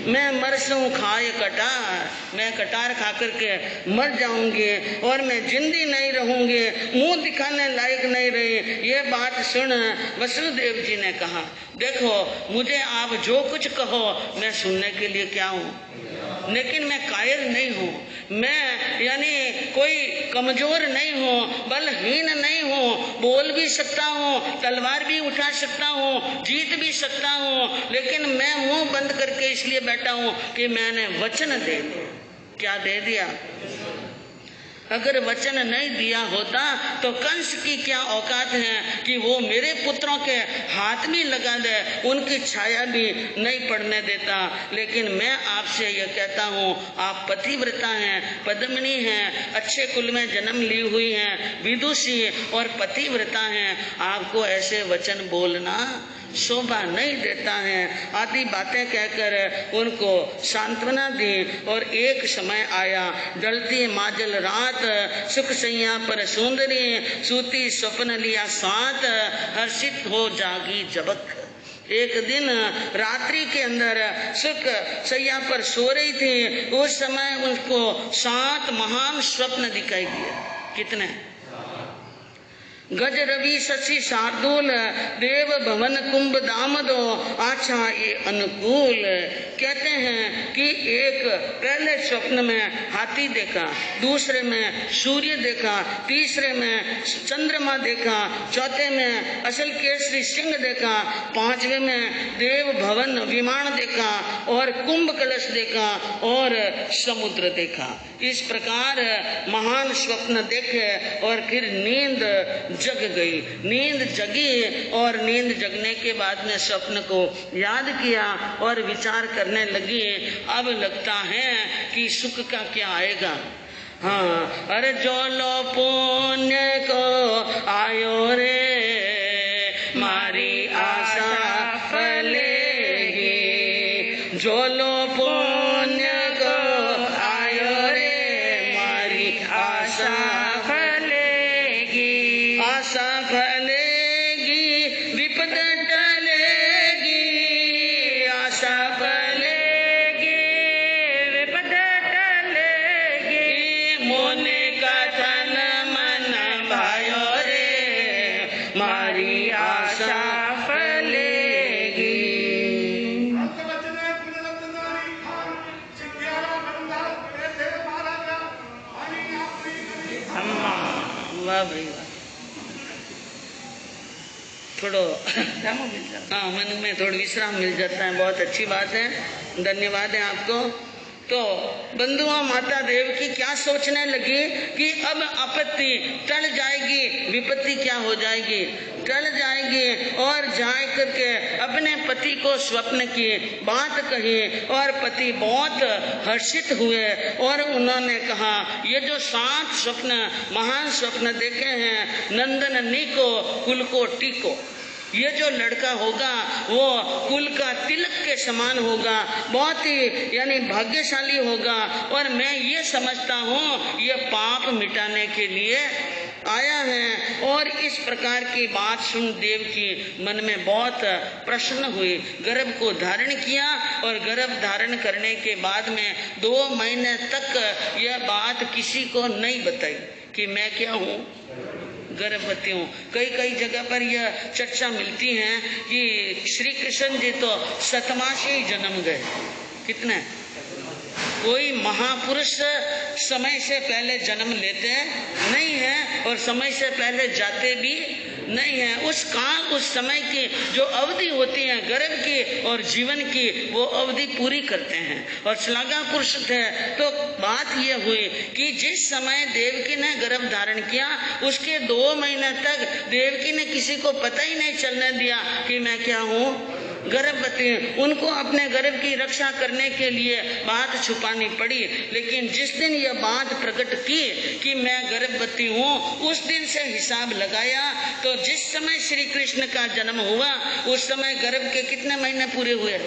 मैं मरसूं खाए कटार, मैं कटार खा करके मर जाऊंगी और मैं जिंदी नहीं रहूंगी, मुंह दिखाने लायक नहीं रही। ये बात सुन वसुदेव जी ने कहा, देखो मुझे आप जो कुछ कहो मैं सुनने के लिए क्या हूँ, लेकिन मैं कायर नहीं हूँ, मैं यानी कोई कमजोर नहीं हूँ, बलहीन नहीं हूँ, बोल भी सकता हूँ, तलवार भी उठा सकता हूँ, जीत भी सकता हूँ, लेकिन मैं मुंह बंद करके इसलिए बैठा हूँ कि मैंने वचन दे दिया। क्या दे दिया? अगर वचन नहीं दिया होता तो कंस की क्या औकात है कि वो मेरे पुत्रों के हाथ भी लगा दे, उनकी छाया भी नहीं पड़ने देता। लेकिन मैं आपसे यह कहता हूँ, आप पतिव्रता हैं, पद्मिनी हैं, अच्छे कुल में जन्म ली हुई हैं, विदुषी और पतिव्रता हैं, आपको ऐसे वचन बोलना शोभा नहीं देता है। आदि बातें कहकर उनको सांत्वना दी। और एक समय आया, ढलती माजल रात, सुख सैया पर सुंदरी, सूती स्वप्न लिया साथ, हर्षित हो जागी जबक। एक दिन रात्रि के अंदर सुख सैया पर सो रही थी, उस समय उनको 7 महान स्वप्न दिखाई दिए। कितने? गज रवि शशि शार्दूल, देव भवन कुंभ दामदो, आच्छा ये अनुकूल। कहते हैं कि एक पहले स्वप्न में हाथी देखा, दूसरे में सूर्य देखा, तीसरे में चंद्रमा देखा, चौथे में असल केसरी सिंह देखा, 5वें में देव भवन विमान देखा और कुंभ कलश देखा और समुद्र देखा। इस प्रकार महान स्वप्न देखे और फिर नींद जग गई। नींद जगी और नींद जगने के बाद में स्वप्न को याद किया और विचार करने लगी। अब लगता है कि सुख का क्या आएगा। हाँ, अरे जो लो पुण्य को आयो रे, मारी आशा फलेगी, जो लो पुण्य को आयो रे, मारी आशा आशा फलेगी, विपद टलेगी, आशा फलेगी, विपद टलेगी, मोने का तन मन भायो रे, मारी आशा फलेगी। वाह भाई वाह, थोड़ो हाँ मन में थोड़ा विश्राम मिल जाता है, बहुत अच्छी बात है, धन्यवाद है आपको। तो बंधुओं, माता देव की क्या सोचने लगी कि अब आपत्ति टल जाएगी, विपत्ति क्या हो जाएगी, टल जाएगी। और जाए करके अपने पति को स्वप्न की बात कही और पति बहुत हर्षित हुए और उन्होंने कहा, ये जो 7 स्वप्न महान स्वप्न देखे हैं, नंदन नीको कुल को टीको, ये जो लड़का होगा वो कुल का तिलक के समान होगा, बहुत ही यानी भाग्यशाली होगा। और मैं ये समझता हूँ ये पाप मिटाने के लिए आया है। और इस प्रकार की बात सुन देवकी मन में बहुत प्रसन्न हुई, गर्भ को धारण किया और गर्भ धारण करने के बाद में 2 महीने तक यह बात किसी को नहीं बताई कि मैं क्या हूँ, गर्भवती हूँ। कई जगह पर यह चर्चा मिलती है कि श्री कृष्ण जी तो 7 मास ही जन्म गए। कितने? कोई महापुरुष समय से पहले जन्म लेते नहीं है और समय से पहले जाते भी नहीं है। उस काल, उस समय की जो अवधि होती है गर्भ की और जीवन की, वो अवधि पूरी करते हैं और श्लाघा पुरुष थे। तो बात ये हुई कि जिस समय देवकी ने गर्भ धारण किया उसके 2 महीने तक देवकी ने किसी को पता ही नहीं चलने दिया कि मैं क्या हूँ, गर्भवती। उनको अपने गर्भ की रक्षा करने के लिए बात छुपानी पड़ी। लेकिन जिस दिन यह बात प्रकट की कि मैं गर्भवती हूँ, उस दिन से हिसाब लगाया तो जिस समय श्री कृष्ण का जन्म हुआ उस समय गर्भ के कितने महीने पूरे हुए?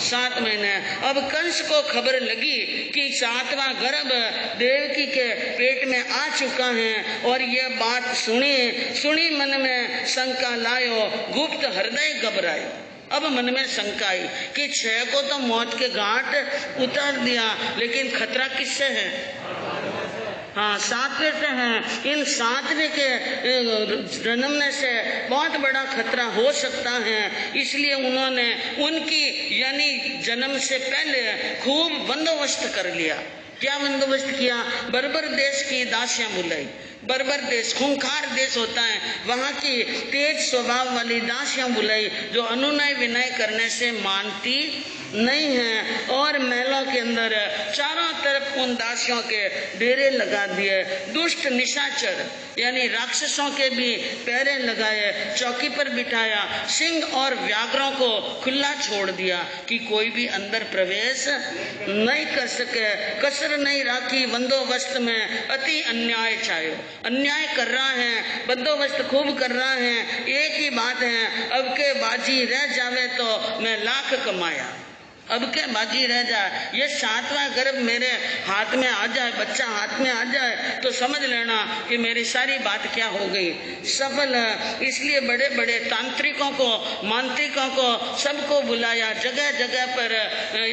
7 महीने। अब कंस को खबर लगी कि 7वां गर्भ देवकी के पेट में आ चुका है और यह बात सुनी मन में शंका लायो, गुप्त हृदय घबराए। अब मन में शंका आई कि 6 को तो मौत के घाट उतार दिया, लेकिन खतरा किससे है? हाँ, 7वें से है। इन 7वें के जन्मने से बहुत बड़ा खतरा हो सकता है। इसलिए उन्होंने उनकी यानी जन्म से पहले खूब बंदोबस्त कर लिया। क्या बंदोबस्त किया? बर्बर देश की दासियां बुलाई। बर्बर देश खूंखार देश होता है, वहां की तेज स्वभाव वाली दासियां बुलाई जो अनुनय विनय करने से मानती नहीं है। और महलों के अंदर चारों तरफ उन दासियों के डेरे लगा दिए। दुष्ट निशाचर यानी राक्षसों के भी पैरे लगाए, चौकी पर बिठाया, सिंह और व्याघ्रों को खुला छोड़ दिया कि कोई भी अंदर प्रवेश नहीं कर सके। कसर नहीं राखी बंदोबस्त में, अति अन्याय चाहे। अन्याय कर रहा है, बंदोबस्त खूब कर रहा है। एक ही बात है, अब के बाजी रह जावे तो मैं लाख कमाया। अब के बाजी रह जाए, ये 7वां गर्भ मेरे हाथ में आ जाए, बच्चा हाथ में आ जाए तो समझ लेना कि मेरी सारी बात क्या हो गई, सफल। इसलिए बड़े बड़े तांत्रिकों को, मांत्रिकों को, सबको बुलाया। जगह जगह पर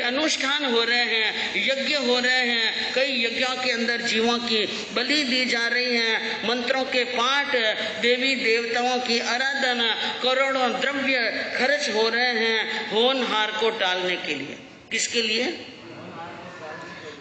अनुष्ठान हो रहे हैं, यज्ञ हो रहे हैं। कई यज्ञों के अंदर जीवों की बलि दी जा रही है, मंत्रों के पाठ, देवी देवताओं की आराधना, करोड़ों द्रव्य खर्च हो रहे हैं होनहार को टालने के लिए। किसके लिए?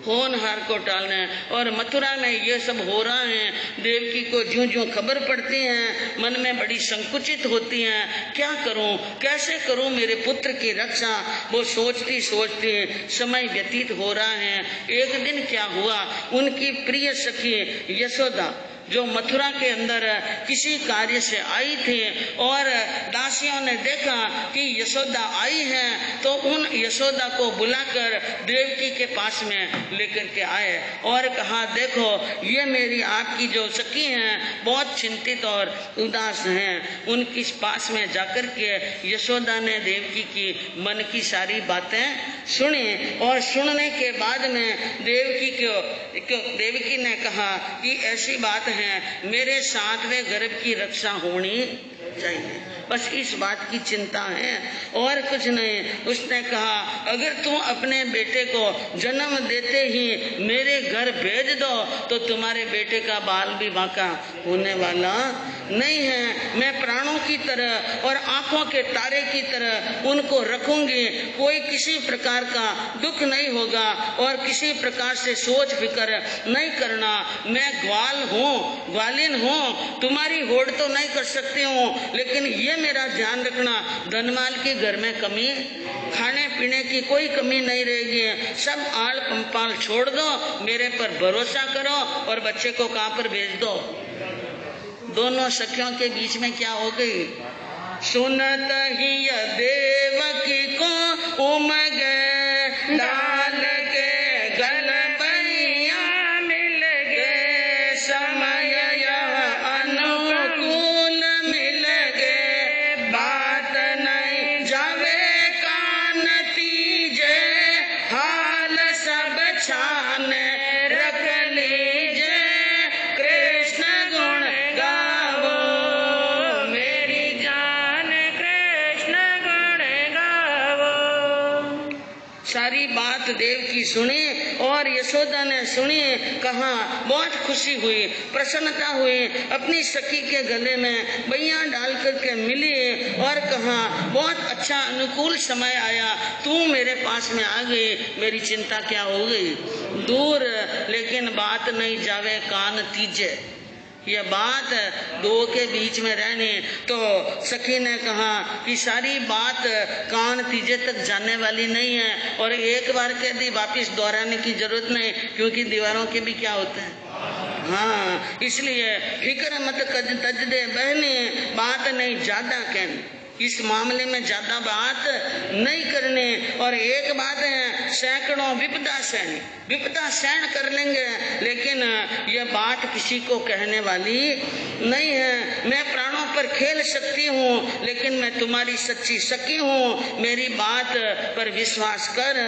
होनहार को टालने। और मथुरा में ये सब हो रहा है। देवकी को ज्यों ज्यों खबर पड़ती है मन में बड़ी संकुचित होती है, क्या करूं, कैसे करूं मेरे पुत्र की रक्षा। वो सोचती सोचती समय व्यतीत हो रहा है। एक दिन क्या हुआ, उनकी प्रिय सखी यशोदा जो मथुरा के अंदर किसी कार्य से आई थी और दासियों ने देखा कि यशोदा आई है तो उन यशोदा को बुलाकर देवकी के पास में लेकर के आए और कहा, देखो ये मेरी आपकी जो सखी हैं बहुत चिंतित और उदास हैं। उनके पास में जाकर के यशोदा ने देवकी की मन की सारी बातें सुनी और सुनने के बाद में देवकी ने कहा कि ऐसी बात है, मेरे 7वें गर्भ की रक्षा होनी चाहिए, बस इस बात की चिंता है और कुछ नहीं। उसने कहा, अगर तुम अपने बेटे को जन्म देते ही मेरे घर भेज दो तो तुम्हारे बेटे का बाल भी बांका होने वाला नहीं है। मैं प्राणों की तरह और आंखों के तारे की तरह उनको रखूंगी, कोई किसी प्रकार का दुख नहीं होगा और किसी प्रकार से सोच फिक्र नहीं करना। मैं ग्वाल हूँ, ग्वालिन हूँ, तुम्हारी होड़ तो नहीं कर सकती हूँ, लेकिन ये मेरा ध्यान रखना, धनमाल की घर में कमी, खाने पीने की कोई कमी नहीं रहेगी। सब आल पंपाल छोड़ दो, मेरे पर भरोसा करो और बच्चे को कहाँ पर भेज दो। दोनों सखियों के बीच में क्या हो गई, सुनत ही देवकी को उमग डाल के गल बैया मिल गए, समय अनुकूल मिल गए, बात नहीं जावे कान तीजे, हाल सब छान रख लीजे, कृष्ण गुण सारी बात देव की सुनी और यशोदा ने सुनी। कहा बहुत खुशी हुई, प्रसन्नता हुई, अपनी सखी के गले में बैया डाल करके मिली और कहा बहुत अच्छा अनुकूल समय आया, तू मेरे पास में आ गई, मेरी चिंता क्या हो गई। दूर लेकिन बात नहीं जावे कान तीजे, यह बात दो के बीच में रहने। तो सखी ने कहा कि सारी बात कान तीजे तक जाने वाली नहीं है और एक बार कह दी वापिस दोहराने की जरूरत नहीं, क्योंकि दीवारों के भी क्या होते हैं। हाँ, इसलिए फिक्र मत तज दे बहने, बात नहीं ज्यादा कहनी, इस मामले में ज्यादा बात नहीं करनी। और एक बात है, सैकड़ों विपदा सहन कर लेंगे, लेकिन यह बात किसी को कहने वाली नहीं है। मैं प्राणों पर खेल सकती हूँ, लेकिन मैं तुम्हारी सच्ची सखी हूँ, मेरी बात पर विश्वास कर।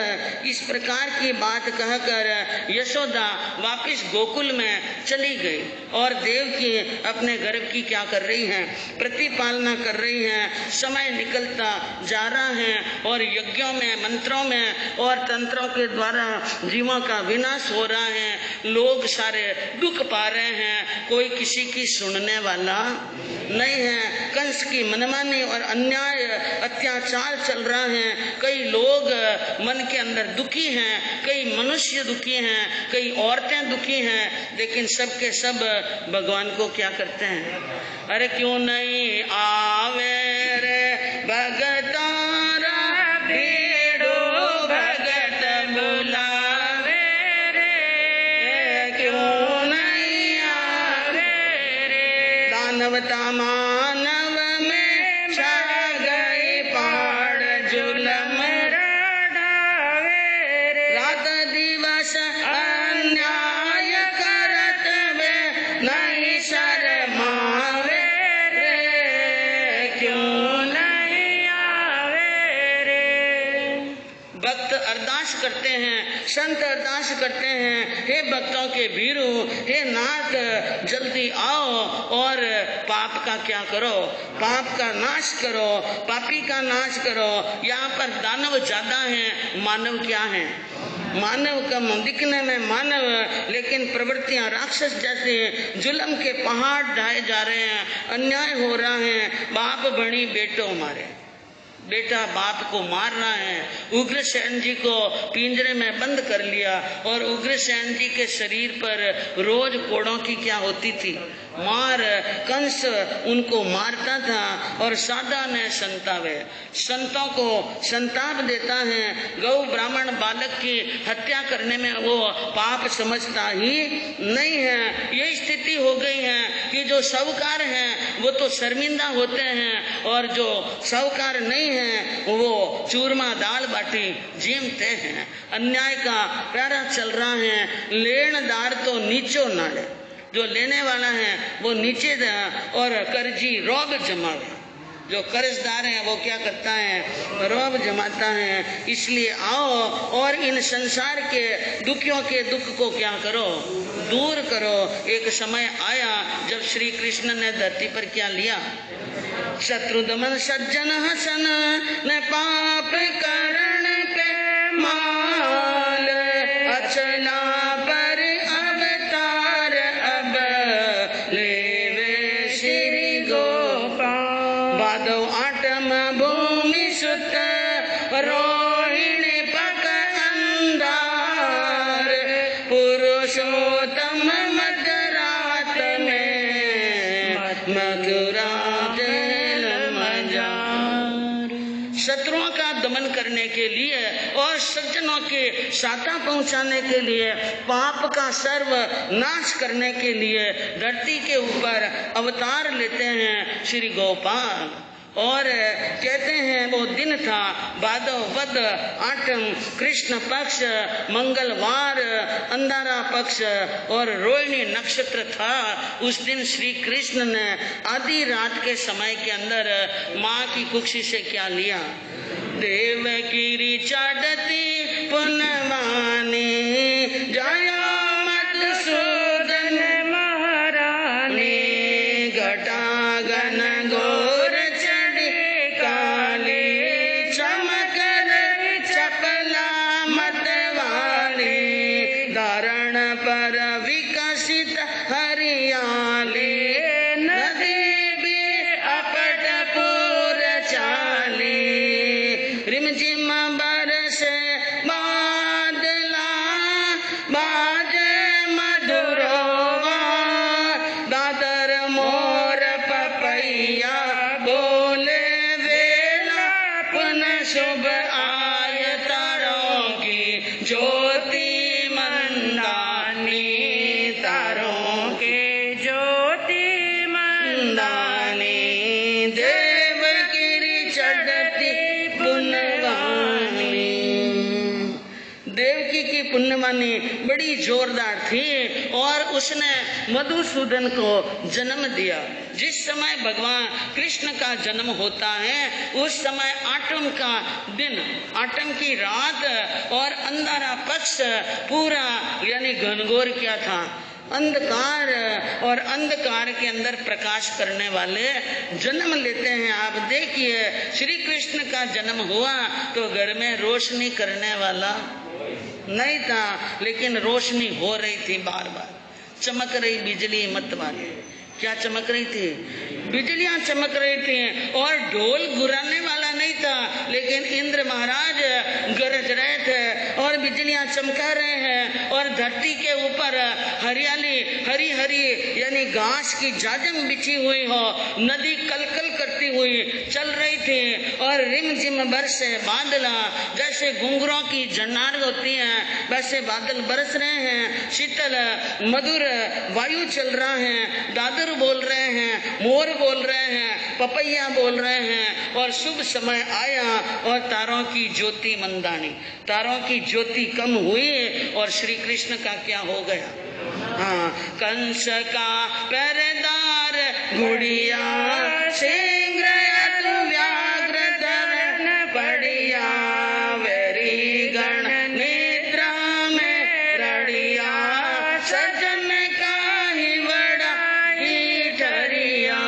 इस प्रकार की बात कहकर यशोदा वापिस गोकुल में चली गई और देवकी अपने गर्भ की क्या कर रही हैं, प्रतिपालना कर रही हैं। समय निकलता जा रहा है और यज्ञों में, मंत्रों में और तंत्रों के द्वारा जीवों का विनाश हो रहा है। लोग सारे दुख पा रहे हैं, कोई किसी की सुनने वाला नहीं है। कंस की मनमानी और अन्याय अत्याचार चल रहा है। कई लोग मन के अंदर दुखी हैं, कई मनुष्य दुखी हैं, कई औरतें दुखी हैं, लेकिन सब के सब भगवान को क्या करते हैं, अरे क्यों नहीं आवे रे भगतारा भीड़ो भगत बुलावे रे, क्यों नहीं आवे रे। दानवता मानव में छा गई पाड़ जुलम ढावे रे, रात दिवस अन्याय करत वे नहीं शर्मावे रे, क्यों नहीं आवे रे। भक्त अरदास करते हैं, संत अरदास करते हैं, हे भक्तों के वीरू, हे नाथ जल्दी आओ और पाप का क्या करो, पाप का नाश करो, पापी का नाश करो। यहाँ पर दानव ज्यादा हैं, मानव क्या है, मानव कम दिखने में मानव, लेकिन प्रवृत्तियां राक्षस जैसे, जुल्म के पहाड़ ढाए जा रहे हैं, अन्याय हो रहा है। बाप बड़ी बेटों मारे, बेटा बाप को मार रहा है। उग्रसेन जी को पिंजरे में बंद कर लिया और उग्रसेन जी के शरीर पर रोज कोड़ों की क्या होती थी, मार। कंस उनको मारता था और सादा ने संतावे, संतों को संताप देता है। गौ ब्राह्मण बालक की हत्या करने में वो पाप समझता ही नहीं है। ये स्थिति हो गई है कि जो साहूकार हैं वो तो शर्मिंदा होते हैं और जो साहूकार नहीं है वो चूरमा दाल बाटी जीमते हैं। अन्याय का प्यारा चल रहा है। लेनदार तो नीचो नाले, जो लेने वाला है वो नीचे और कर्जी रौब जमावे, जो कर्जदार है वो क्या करता है, रौब जमाता है। इसलिए आओ और इन संसार के दुखियों के दुख को क्या करो, दूर करो। एक समय आया जब श्री कृष्ण ने धरती पर क्या लिया, शत्रु दमन सज्जन हसन ने पाप करण पे माल, अचला पर अवतार अब लेवे श्री गोपाल। बादव आटम भूमि सुत रोहिणी पक अंधार, पुरुषोत्तम मध्यरात में मथुरा शत्रुओं का दमन करने के लिए और सज्जनों के साता पहुंचाने के लिए, पाप का सर्व नाश करने के लिए धरती के ऊपर अवतार लेते हैं श्री गोपाल। और कहते हैं वो दिन था भादव वद आठम, कृष्ण पक्ष, मंगलवार, अंधारा पक्ष और रोहिणी नक्षत्र था। उस दिन श्री कृष्ण ने आधी रात के समय के अंदर माँ की कुक्षी से क्या लिया, देवगिरी चढ़ती पुनवानी, जया मधुसूदन महारानी, घटा गन गोर चढ़ी काली, चमकर चपला ज्योति मंदानी, तारों के ज्योति मंदानी, देवगिरी चढ़ती पुण्यवानी। देवकी की पुण्यवानी बड़ी जोरदार थी और उसने मधुसूदन को जन्म दिया। जिस समय भगवान कृष्ण का जन्म होता है उस समय आठम का दिन, आठम की रात और अंधारा पक्ष पूरा यानी घनघोर क्या था, अंधकार, और अंधकार के अंदर प्रकाश करने वाले जन्म लेते हैं। आप देखिए श्री कृष्ण का जन्म हुआ तो घर में रोशनी करने वाला नहीं था, लेकिन रोशनी हो रही थी, बार बार चमक रही बिजली मत वाली। क्या चमक रही थी? बिजलियां चमक रही थी और ढोल गुराने वाला नहीं था, लेकिन इंद्र महाराज गरज रहे थे और बिजलियां चमका रहे हैं और धरती के ऊपर हरियाली, हरी हरी यानी घास की जाजम बिछी हुई हो, नदी कलकल करती हुई चल रही थी और रिमझिम बरसे बादल, जैसे घुंघरों की झन्नार होती है वैसे बादल बरस रहे हैं, शीतल मधुर वायु चल रहा है, दादर बोल रहे हैं, मोर बोल रहे हैं, पपैया बोल रहे हैं और शुभ समय आया और तारों की ज्योति मंदानी, तारों की ज्योति कम हुई और श्री कृष्ण का क्या हो गया? हाँ, कंस का पहरेदार गुड़िया, शीघ्र व्याघ्र धरण पड़िया, वेरी गण निद्रा में रड़िया, सजन का ही बड़ा ही ठरिया।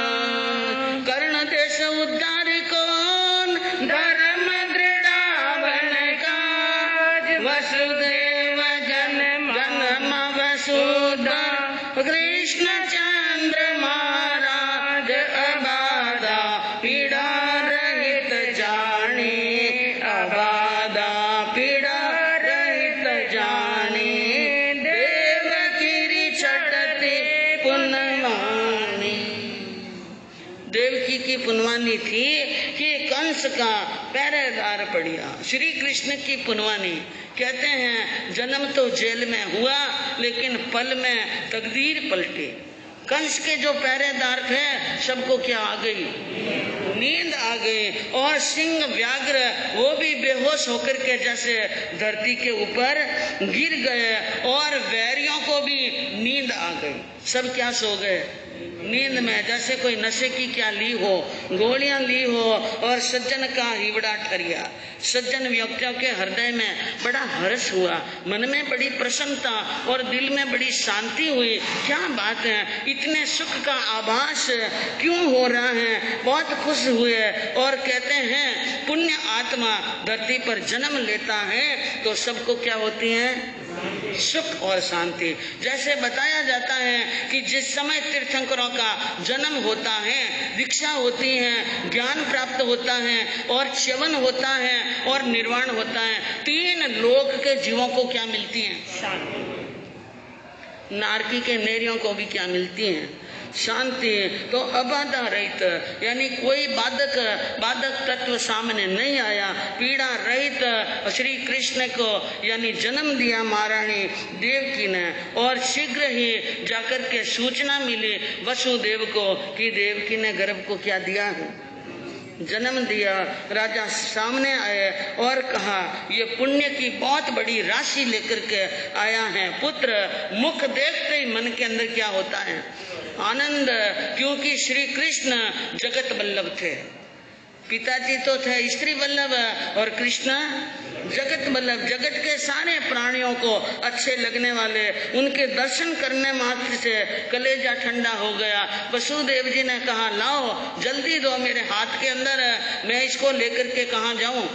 कर्ण देश उद्धार कौन, धर्म दृढ़ावन काज, वसुदेव जन्म वसुधा, कृष्ण चंद्र महाराज अबाधा, पीड़ा रहित जानी, अबाधा पीड़ा रहित जानी, देवगिरी चढ़ती पुण्यवानी। देवकी की पुण्यवानी थी कि कंस का पहरेदार पड़िया, श्री कृष्ण की पुण्यवानी। कहते हैं जन्म तो जेल में हुआ लेकिन पल में तकदीर पलटी। कंस के जो पहरेदार थे सबको क्या आ गई? नींद आ गई और सिंह व्याघ्र वो भी बेहोश होकर के जैसे धरती के ऊपर गिर गए और वैरियों को भी नींद आ गई। सब क्या सो गए? नींद में, जैसे कोई नशे की क्या ली हो, गोलियां ली हो और सज्जन का हिवड़ा ठरिया। सज्जन व्यक्तियों के हृदय में बड़ा हर्ष हुआ, मन में बड़ी प्रसन्नता और दिल में बड़ी शांति हुई। क्या बात है, इतने सुख का आभास क्यों हो रहा है? बहुत खुश हुए और कहते हैं पुण्य आत्मा धरती पर जन्म लेता है तो सबको क्या होती है? सुख और शांति। जैसे बताया जाता है कि जिस समय तीर्थंकरों का जन्म होता है, दीक्षा होती है, ज्ञान प्राप्त होता है और च्यवन होता है और निर्वाण होता है, तीन लोक के जीवों को क्या मिलती है? शांति। नारकी के नेरियों को भी क्या मिलती है? शांति। तो अबाधा रहित यानी कोई बाधक तत्व सामने नहीं आया, पीड़ा रहित श्री कृष्ण को यानी जन्म दिया महारानी देवकी ने। और शीघ्र ही जाकर के सूचना मिली वसुदेव को कि देवकी ने गर्भ को क्या दिया है? जन्म दिया। राजा सामने आए और कहा ये पुण्य की बहुत बड़ी राशि लेकर के आया है पुत्र। मुख देखते ही मन के अंदर क्या होता है? आनंद, क्योंकि श्री कृष्ण जगत वल्लभ थे। पिताजी तो थे स्त्री वल्लभ और कृष्ण जगत वल्लभ, जगत के सारे प्राणियों को अच्छे लगने वाले। उनके दर्शन करने मात्र से कलेजा ठंडा हो गया। वसुदेव जी ने कहा लाओ जल्दी दो मेरे हाथ के अंदर, मैं इसको लेकर के कहाँ जाऊं,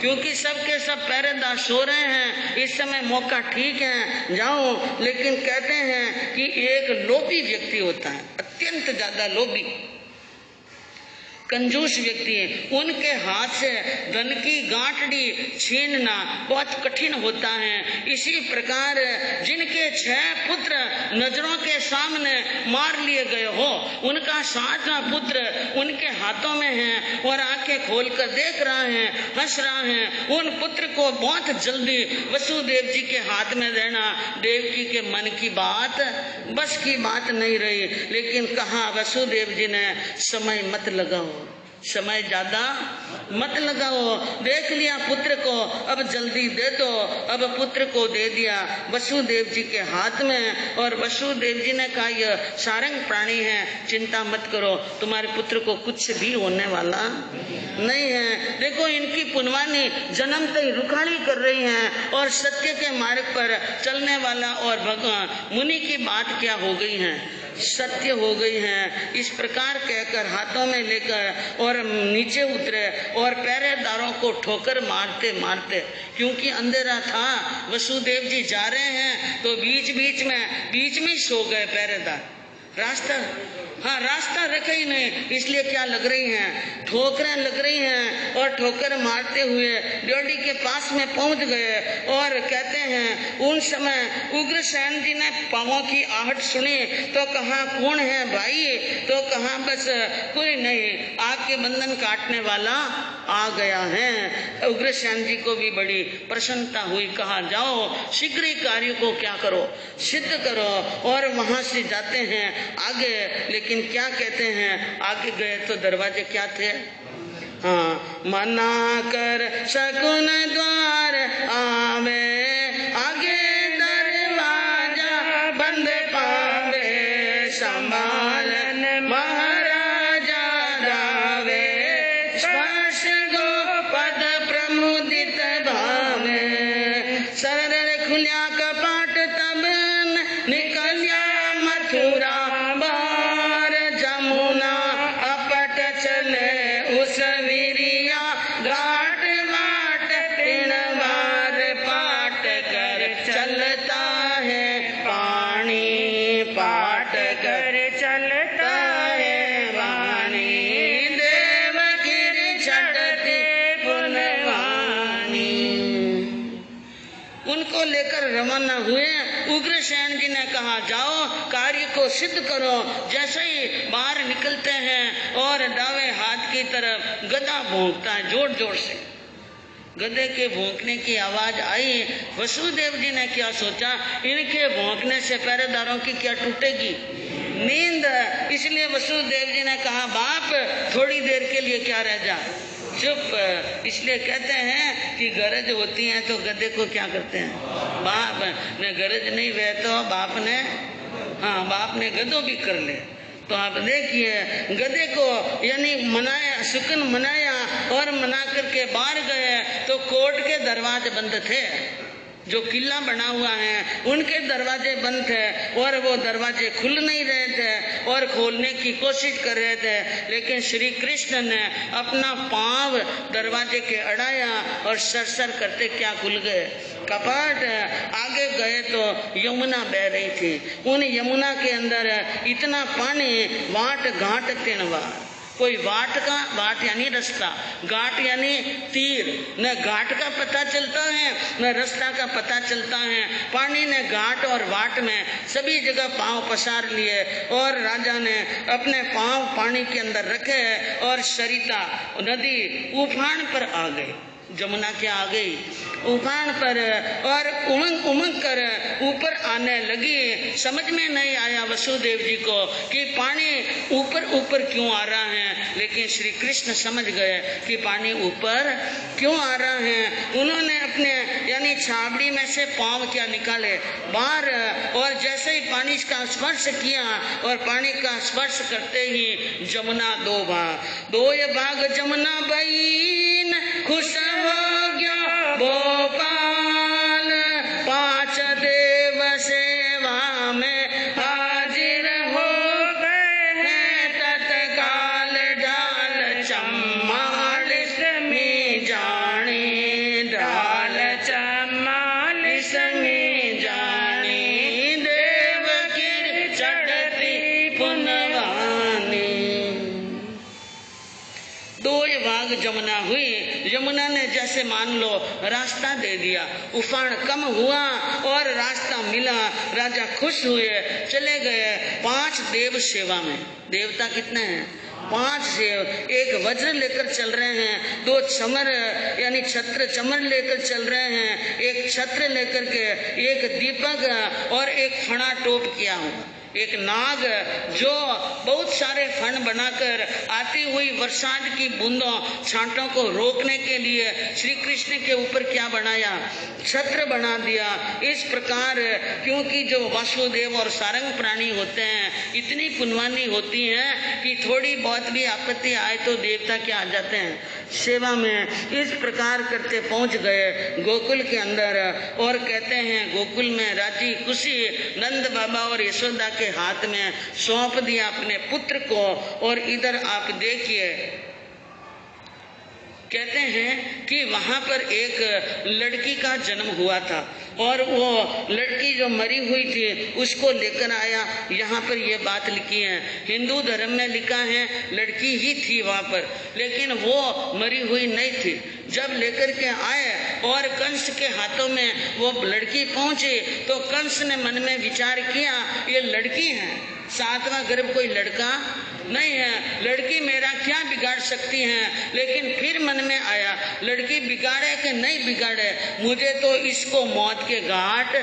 क्योंकि सबके सब पहरेदार सो रहे हैं, इस समय मौका ठीक है जाऊं। लेकिन कहते हैं कि एक लोभी व्यक्ति होता है, अत्यंत ज्यादा लोभी, कंजूस व्यक्ति है, उनके हाथ से धन की गांठड़ी छीनना बहुत कठिन होता है। इसी प्रकार जिनके 6 पुत्र नजरों के सामने मार लिए गए हो, उनका 7वां पुत्र उनके हाथों में है और आंखें खोलकर देख रहा है, हंस रहा है। उन पुत्र को बहुत जल्दी वसुदेव जी के हाथ में देना देवकी के मन की बात, बस की बात नहीं रही। लेकिन कहा वसुदेव जी ने, समय मत लगाओ, समय ज्यादा मत लगाओ। देख लिया पुत्र को, अब जल्दी दे दो। अब पुत्र को दे दिया वसुदेव जी के हाथ में, और वसुदेव जी ने कहा यह सारंग प्राणी है, चिंता मत करो, तुम्हारे पुत्र को कुछ भी होने वाला नहीं है। देखो इनकी पुनवानी जन्मते ही रुखाड़ी कर रही है, और सत्य के मार्ग पर चलने वाला और भगवान मुनि की बात क्या हो गई है, सत्य हो गई है। इस प्रकार कहकर हाथों में लेकर और नीचे उतरे और पहरेदारों को ठोकर मारते मारते, क्योंकि अंधेरा था, वसुदेव जी जा रहे हैं तो बीच में सो गए पहरेदार। रास्ता रखे ही नहीं, इसलिए क्या लग रही हैं, ठोकरें लग रही हैं, और ठोकर मारते हुए ड्योढ़ी के पास में पहुंच गए। और कहते हैं उन समय उग्रसेन जी ने पांवों की आहट सुनी तो कहा कौन है भाई, तो कहा बस कोई नहीं, आग के बंधन काटने वाला आ गया है। उग्रसेन जी को भी बड़ी प्रसन्नता हुई, कहा जाओ शीघ्र ही कार्य को क्या करो, सिद्ध करो। और वहां से जाते हैं आगे, लेकिन क्या कहते हैं, आगे गए तो दरवाजे क्या थे, हाँ, मना कर शकुन द्वार आवे, आगे दरवाजा बंद पावे, संभालन महाराजा रावे, स्पर्श गोपद प्रमुदित भावे, सरल खुल्या कपाट तब निकलिया मथुरा बार, जमुना अपट चले उस वीरिया, घाट बाट 3 बार पाट कर चलता है पानी, पाट कर चलता है वाणी, देवगिरी चढ़ती पुनवानी। उनको लेकर रवाना हुए। उग्रसेन जी ने कहा जाओ कार्य को सिद्ध करो। जैसे ही बाहर निकलते हैं और दावे हाथ की तरफ गदा भौंकता है जोर जोर से, गधे के भौंकने की आवाज आई। वसुदेव जी ने क्या सोचा, इनके भौंकने से पहरेदारों की क्या टूटेगी नींद, इसलिए वसुदेव जी ने कहा बाप थोड़ी देर के लिए क्या रह जा, चुप। इसलिए कहते हैं कि गरज होती है तो गधे को क्या करते हैं, बाप ने गरज नहीं हुए तो बाप ने गधों भी कर ले। तो आप देखिए गधे को यानी मनाया, शुकन मनाया, और मना करके बाहर गए तो कोर्ट के दरवाजे बंद थे, जो किला बना हुआ है उनके दरवाजे बंद थे, और वो दरवाजे खुल नहीं रहे थे और खोलने की कोशिश कर रहे थे। लेकिन श्री कृष्ण ने अपना पांव दरवाजे के अड़ाया और सरसर करते क्या खुल गए कपाट। आगे गए तो यमुना बह रही थी, उन यमुना के अंदर इतना पानी, वाट घाट 3 बार। कोई वाट यानी रास्ता, घाट यानी तीर, न घाट का पता चलता है न रास्ता का पता चलता है। पानी ने घाट और वाट में सभी जगह पांव पसार लिए, और राजा ने अपने पांव पानी के अंदर रखे और सरिता नदी उफान पर आ गई, जमुना क्या आ गई उफान पर, और उमंग कर ऊपर आने लगी। समझ में नहीं आया वसुदेव जी को कि पानी ऊपर ऊपर क्यों आ रहा है, लेकिन श्री कृष्ण समझ गए कि पानी ऊपर क्यों आ रहा है। उन्होंने अपने यानी छाबड़ी में से पांव क्या निकाले बाहर, और जैसे ही पानी का स्पर्श किया और पानी का स्पर्श करते ही जमुना 2 भाग जमुना बहीन, खुश हो गया गोपाल, 5 देव सेवा में हाजिर हो गए हैं, तत्काल डाल चम्मालिस में जाने, डाल चम्मालिस में जाने, देवगिरी चढ़ती पुनवानी। जमुना हुई, यमुना ने जैसे मान लो रास्ता दे दिया, उफान कम हुआ और रास्ता मिला, राजा खुश हुए, चले गए 5 देव सेवा में। देवता कितने हैं? 5 सेव, एक वज्र लेकर चल रहे हैं, 2 चमर यानी छत्र चमर लेकर चल रहे हैं, एक छत्र लेकर के, एक दीपक और एक फणा टोप किया हुआ, एक नाग जो बहुत सारे फन बनाकर आती हुई बरसात की बूंदों छांटों को रोकने के लिए श्री कृष्ण के ऊपर क्या बनाया? छत्र बना दिया। इस प्रकार क्योंकि जो वासुदेव और सारंग प्राणी होते हैं इतनी पुण्यवानी होती हैं कि थोड़ी बहुत भी आपत्ति आए तो देवता क्या आ जाते हैं सेवा में। इस प्रकार करते पहुंच गए गोकुल के अंदर और कहते हैं गोकुल में राजी खुशी नंद बाबा और यशोदा के हाथ में सौंप दिया अपने पुत्र को। और इधर आप देखिए कहते हैं कि वहां पर एक लड़की का जन्म हुआ था और वो लड़की जो मरी हुई थी उसको लेकर आया। यहाँ पर ये बात लिखी है, हिंदू धर्म में लिखा है लड़की ही थी वहां पर, लेकिन वो मरी हुई नहीं थी। जब लेकर के आए और कंस के हाथों में वो लड़की पहुंची तो कंस ने मन में विचार किया ये लड़की है, 7वां गर्भ कोई लड़का नहीं है, लड़की मेरा क्या बिगाड़ सकती है। लेकिन फिर मन में आया लड़की बिगाड़े कि नहीं बिगाड़े, मुझे तो इसको मौत के घाट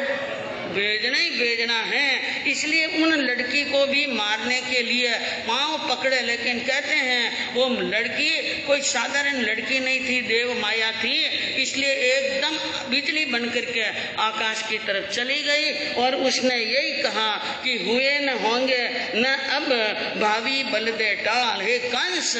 भेजना ही भेजना है। इसलिए उन लड़की को भी मारने के लिए पांव पकड़े। लेकिन कहते हैं वो लड़की कोई साधारण लड़की नहीं थी, देव माया थी, इसलिए एकदम बिजली बन करके आकाश की तरफ चली गई। और उसने यही कहा कि हुए न होंगे न अब भावी बल दे टाल। हे कंस,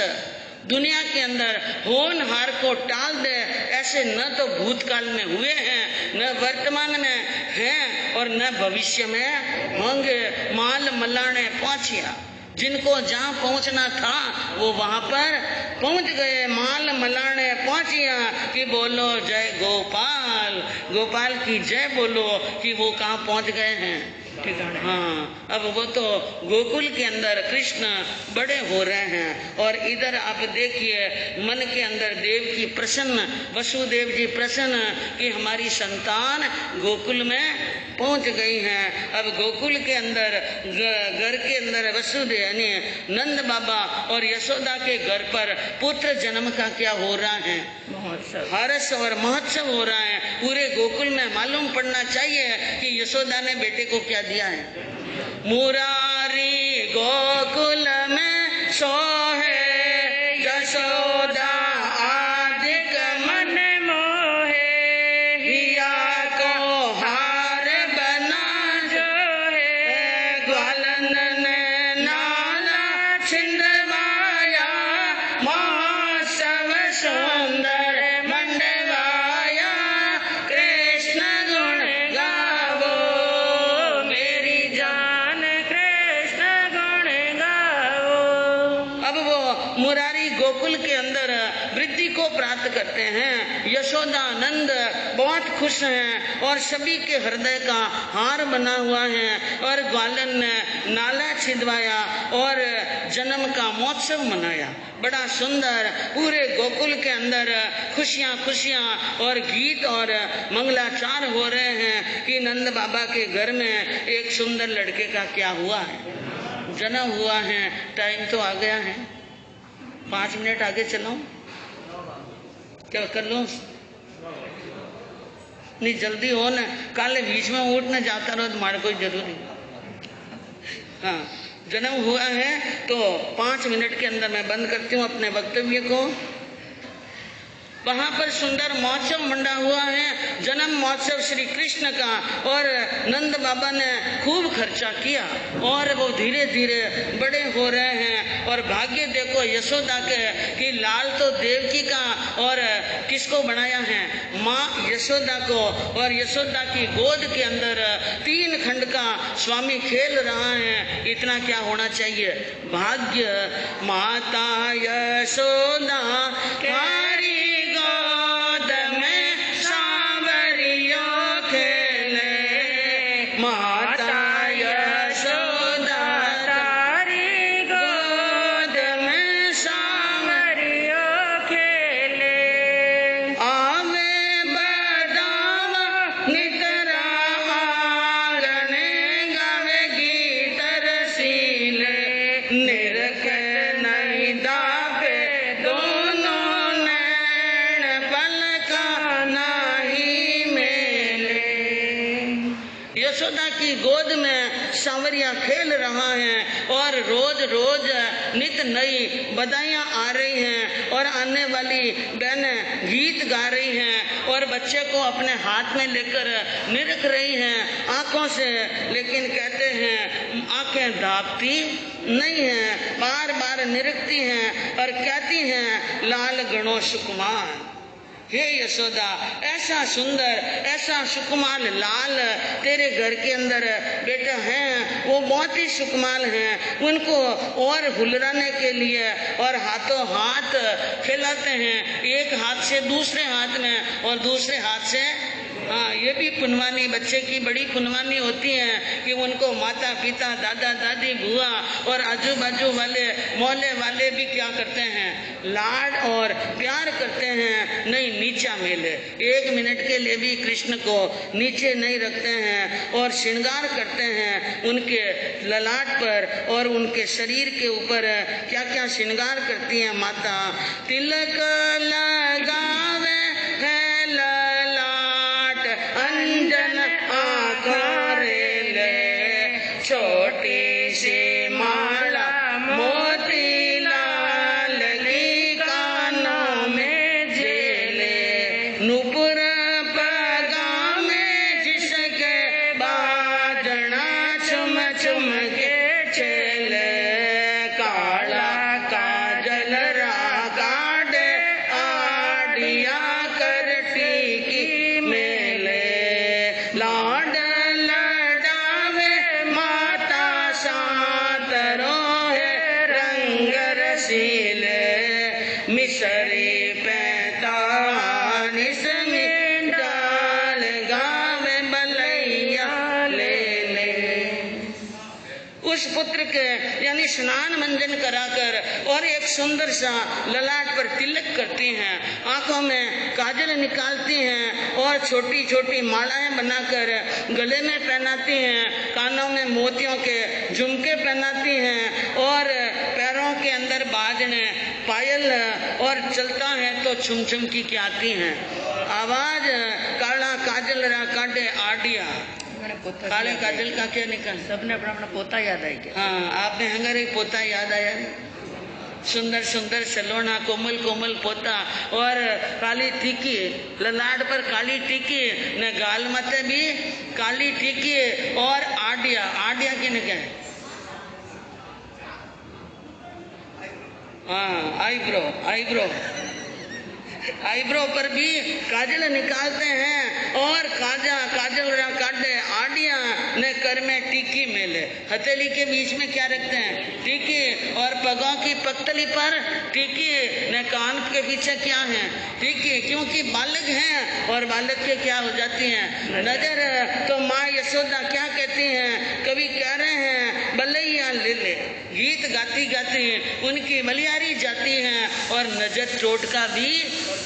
दुनिया के अंदर होनहार को टाल दे, ऐसे न तो भूतकाल में हुए हैं न वर्तमान में हैं और न भविष्य में होंगे। माल मलाने पहुंचिया, जिनको जहाँ पहुंचना था वो वहां पर पहुंच गए। माल मलाने पहुंचिया कि बोलो जय गोपाल, गोपाल की जय बोलो कि वो कहाँ पहुंच गए हैं ठिकाने। हाँ, अब वो तो गोकुल के अंदर कृष्ण बड़े हो रहे हैं। और इधर आप देखिए मन के अंदर देव की प्रसन्न, वसुदेव जी प्रसन्न कि हमारी संतान गोकुल में पहुंच गई हैं। अब गोकुल के अंदर घर के अंदर वसुदेव यानी नंद बाबा और यशोदा के घर पर पुत्र जन्म का क्या हो रहा है? महोत्सव, हर्ष और महोत्सव हो रहा है पूरे गोकुल में। मालूम पड़ना चाहिए कि यशोदा ने बेटे को क्या दिया है। मुरारी गोकुल में सोहे यशोदा आदिक मन मोहे, हिया को हार बना जो है, ग्वालन ने नाना छिंदवाया, महोत्सव सुंदर मंडवाया, कृष्ण गुण गावो मेरी जान, कृष्ण गुण गावो। अब वो मुरारी गोकुल के अंदर वृद्धि को प्राप्त करते हैं। यशोदा नंद बहुत खुश हैं और सभी के हृदय का हार बना हुआ है। और ग्वालन ने नाला छिदवाया और जन्म का महोत्सव मनाया। बड़ा सुंदर पूरे गोकुल के अंदर खुशियां खुशियां और गीत और मंगलाचार हो रहे हैं कि नंद बाबा के घर में एक सुंदर लड़के का क्या हुआ है, जन्म हुआ है। टाइम तो आ गया है, 5 मिनट आगे चलाऊं क्या कर लूं? नहीं जल्दी हो न, कल बीच में उठ न जाता रहो तुम्हारे कोई जरूरी। हाँ, जन्म हुआ है तो 5 मिनट के अंदर मैं बंद करती हूँ अपने वक्तव्य को। वहां पर सुंदर महोत्सव मंडा हुआ है, जन्म महोत्सव श्री कृष्ण का। और नंद बाबा ने खूब खर्चा किया और वो धीरे धीरे बड़े हो रहे हैं। और भाग्य देखो यशोदा के कि लाल तो देवकी का और किसको बनाया है? माँ यशोदा को। और यशोदा की गोद के अंदर 3 खंड का स्वामी खेल रहा है। इतना क्या होना चाहिए? भाग्य माता यशोदा हमारी गोद में सांवरियों खेले, माता यशोदा तारी गोद में सांवरियों खेले। यशोदा की गोद में सांवरिया खेल रहा है और रोज रोज नित नई बधाइयाँ आ रही हैं और आने वाली बहनें गीत गा रही हैं और बच्चे को अपने हाथ में लेकर निरख रही हैं आंखों से, लेकिन कहते हैं आंखें दाबती नहीं हैं, बार बार निरखती हैं और कहती हैं लाल गणो सुकुमार। हे यशोदा, ऐसा सुंदर ऐसा सुकुमार लाल तेरे घर के अंदर बेटा हैं, वो बहुत ही सुकुमार हैं, उनको और हुलराने के लिए और हाथों हाथ फैलाते हैं, एक हाथ से दूसरे हाथ में और दूसरे हाथ से हाँ, ये भी पुनवानी बच्चे की बड़ी पुनवानी होती है कि उनको माता पिता दादा दादी बुआ और आजू बाजू वाले मोहल्ले वाले भी क्या करते हैं, लाड और प्यार करते हैं, नहीं नीचा मेले, एक मिनट के लिए भी कृष्ण को नीचे नहीं रखते हैं और श्रृंगार करते हैं उनके ललाट पर और उनके शरीर के ऊपर क्या क्या श्रृंगार करती हैं माता। तिलक लगावे है अंजन आकारे ले, छोटी सी माला मोती लाल की कानों में जेले, नुपुर पगा में जिसके बाजना चुम चुम के चले, काला काजल रागा दे आड़िया करती की मेले, लाड लडावे माता सातरो है रंग रसीले, मिसरी पैतानिस में डाल गावे बलैया ले ले। उस पुत्र के यानी स्नान मंजन कराकर और एक सुंदर सा ललाट पर तिलक करती हैं, आंखों में काजल निकालती हैं और छोटी छोटी मालाएं बनाकर गले में पहनाती हैं, कानों में मोतियों के झुमके पहनाती हैं और पैरों के अंदर बाजने पायल और चलता है तो छुम छुम की क्या आती हैं आवाज, काला काजल रा काटे आडिया, काले काजल का क्या निकल, सबने अपना अपना पोता याद आई क्या? हाँ, आपने हंगारे पोता याद आया, सुंदर सुंदर सलोना कोमल कोमल पोता और काली टीकी, ललाट पर काली टीकी न गाल मते भी काली टीकी और आडिया, आडिया की न क्या है, हाँ आईब्रो, आईब्रो आईब्रो पर भी काजल निकालते हैं और काजल काटे आडिया ने कर में टीकी मेले, हथेली के बीच में क्या रखते हैं, टीकी, और पगों की पख्तली पर टीकी ने कान के पीछे क्या है, टीकी, क्योंकि बालक हैं और बालक के क्या हो जाती हैं नजर। तो माँ यशोदा क्या कहती हैं, कभी कह रहे हैं बलैया ले ले, गीत गाती गाती उनकी बलियारी जाती हैं और नजर चोट का भी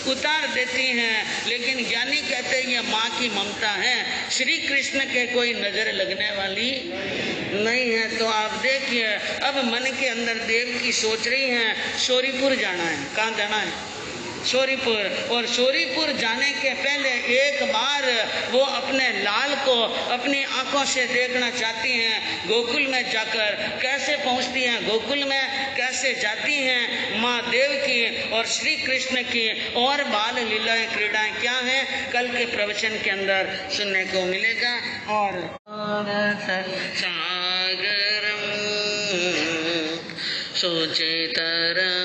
उतार देती हैं, लेकिन ज्ञानी कहते हैं ये माँ की ममता है, श्री कृष्ण के कोई नजर लगने वाली नहीं है। तो आप देखिए अब मन के अंदर देव की सोच रही हैं शोरीपुर जाना है, कहाँ जाना है, शोरीपुर, और शोरीपुर जाने के पहले एक बार वो अपने लाल को अपनी आंखों से देखना चाहती हैं, गोकुल में जाकर कैसे पहुंचती हैं, गोकुल में कैसे जाती हैं, माँ देव की और श्री कृष्ण की और बाल लीलाएं क्रीड़ाएं क्या हैं, कल के प्रवचन के अंदर सुनने को मिलेगा। और सागरम सोचे तरह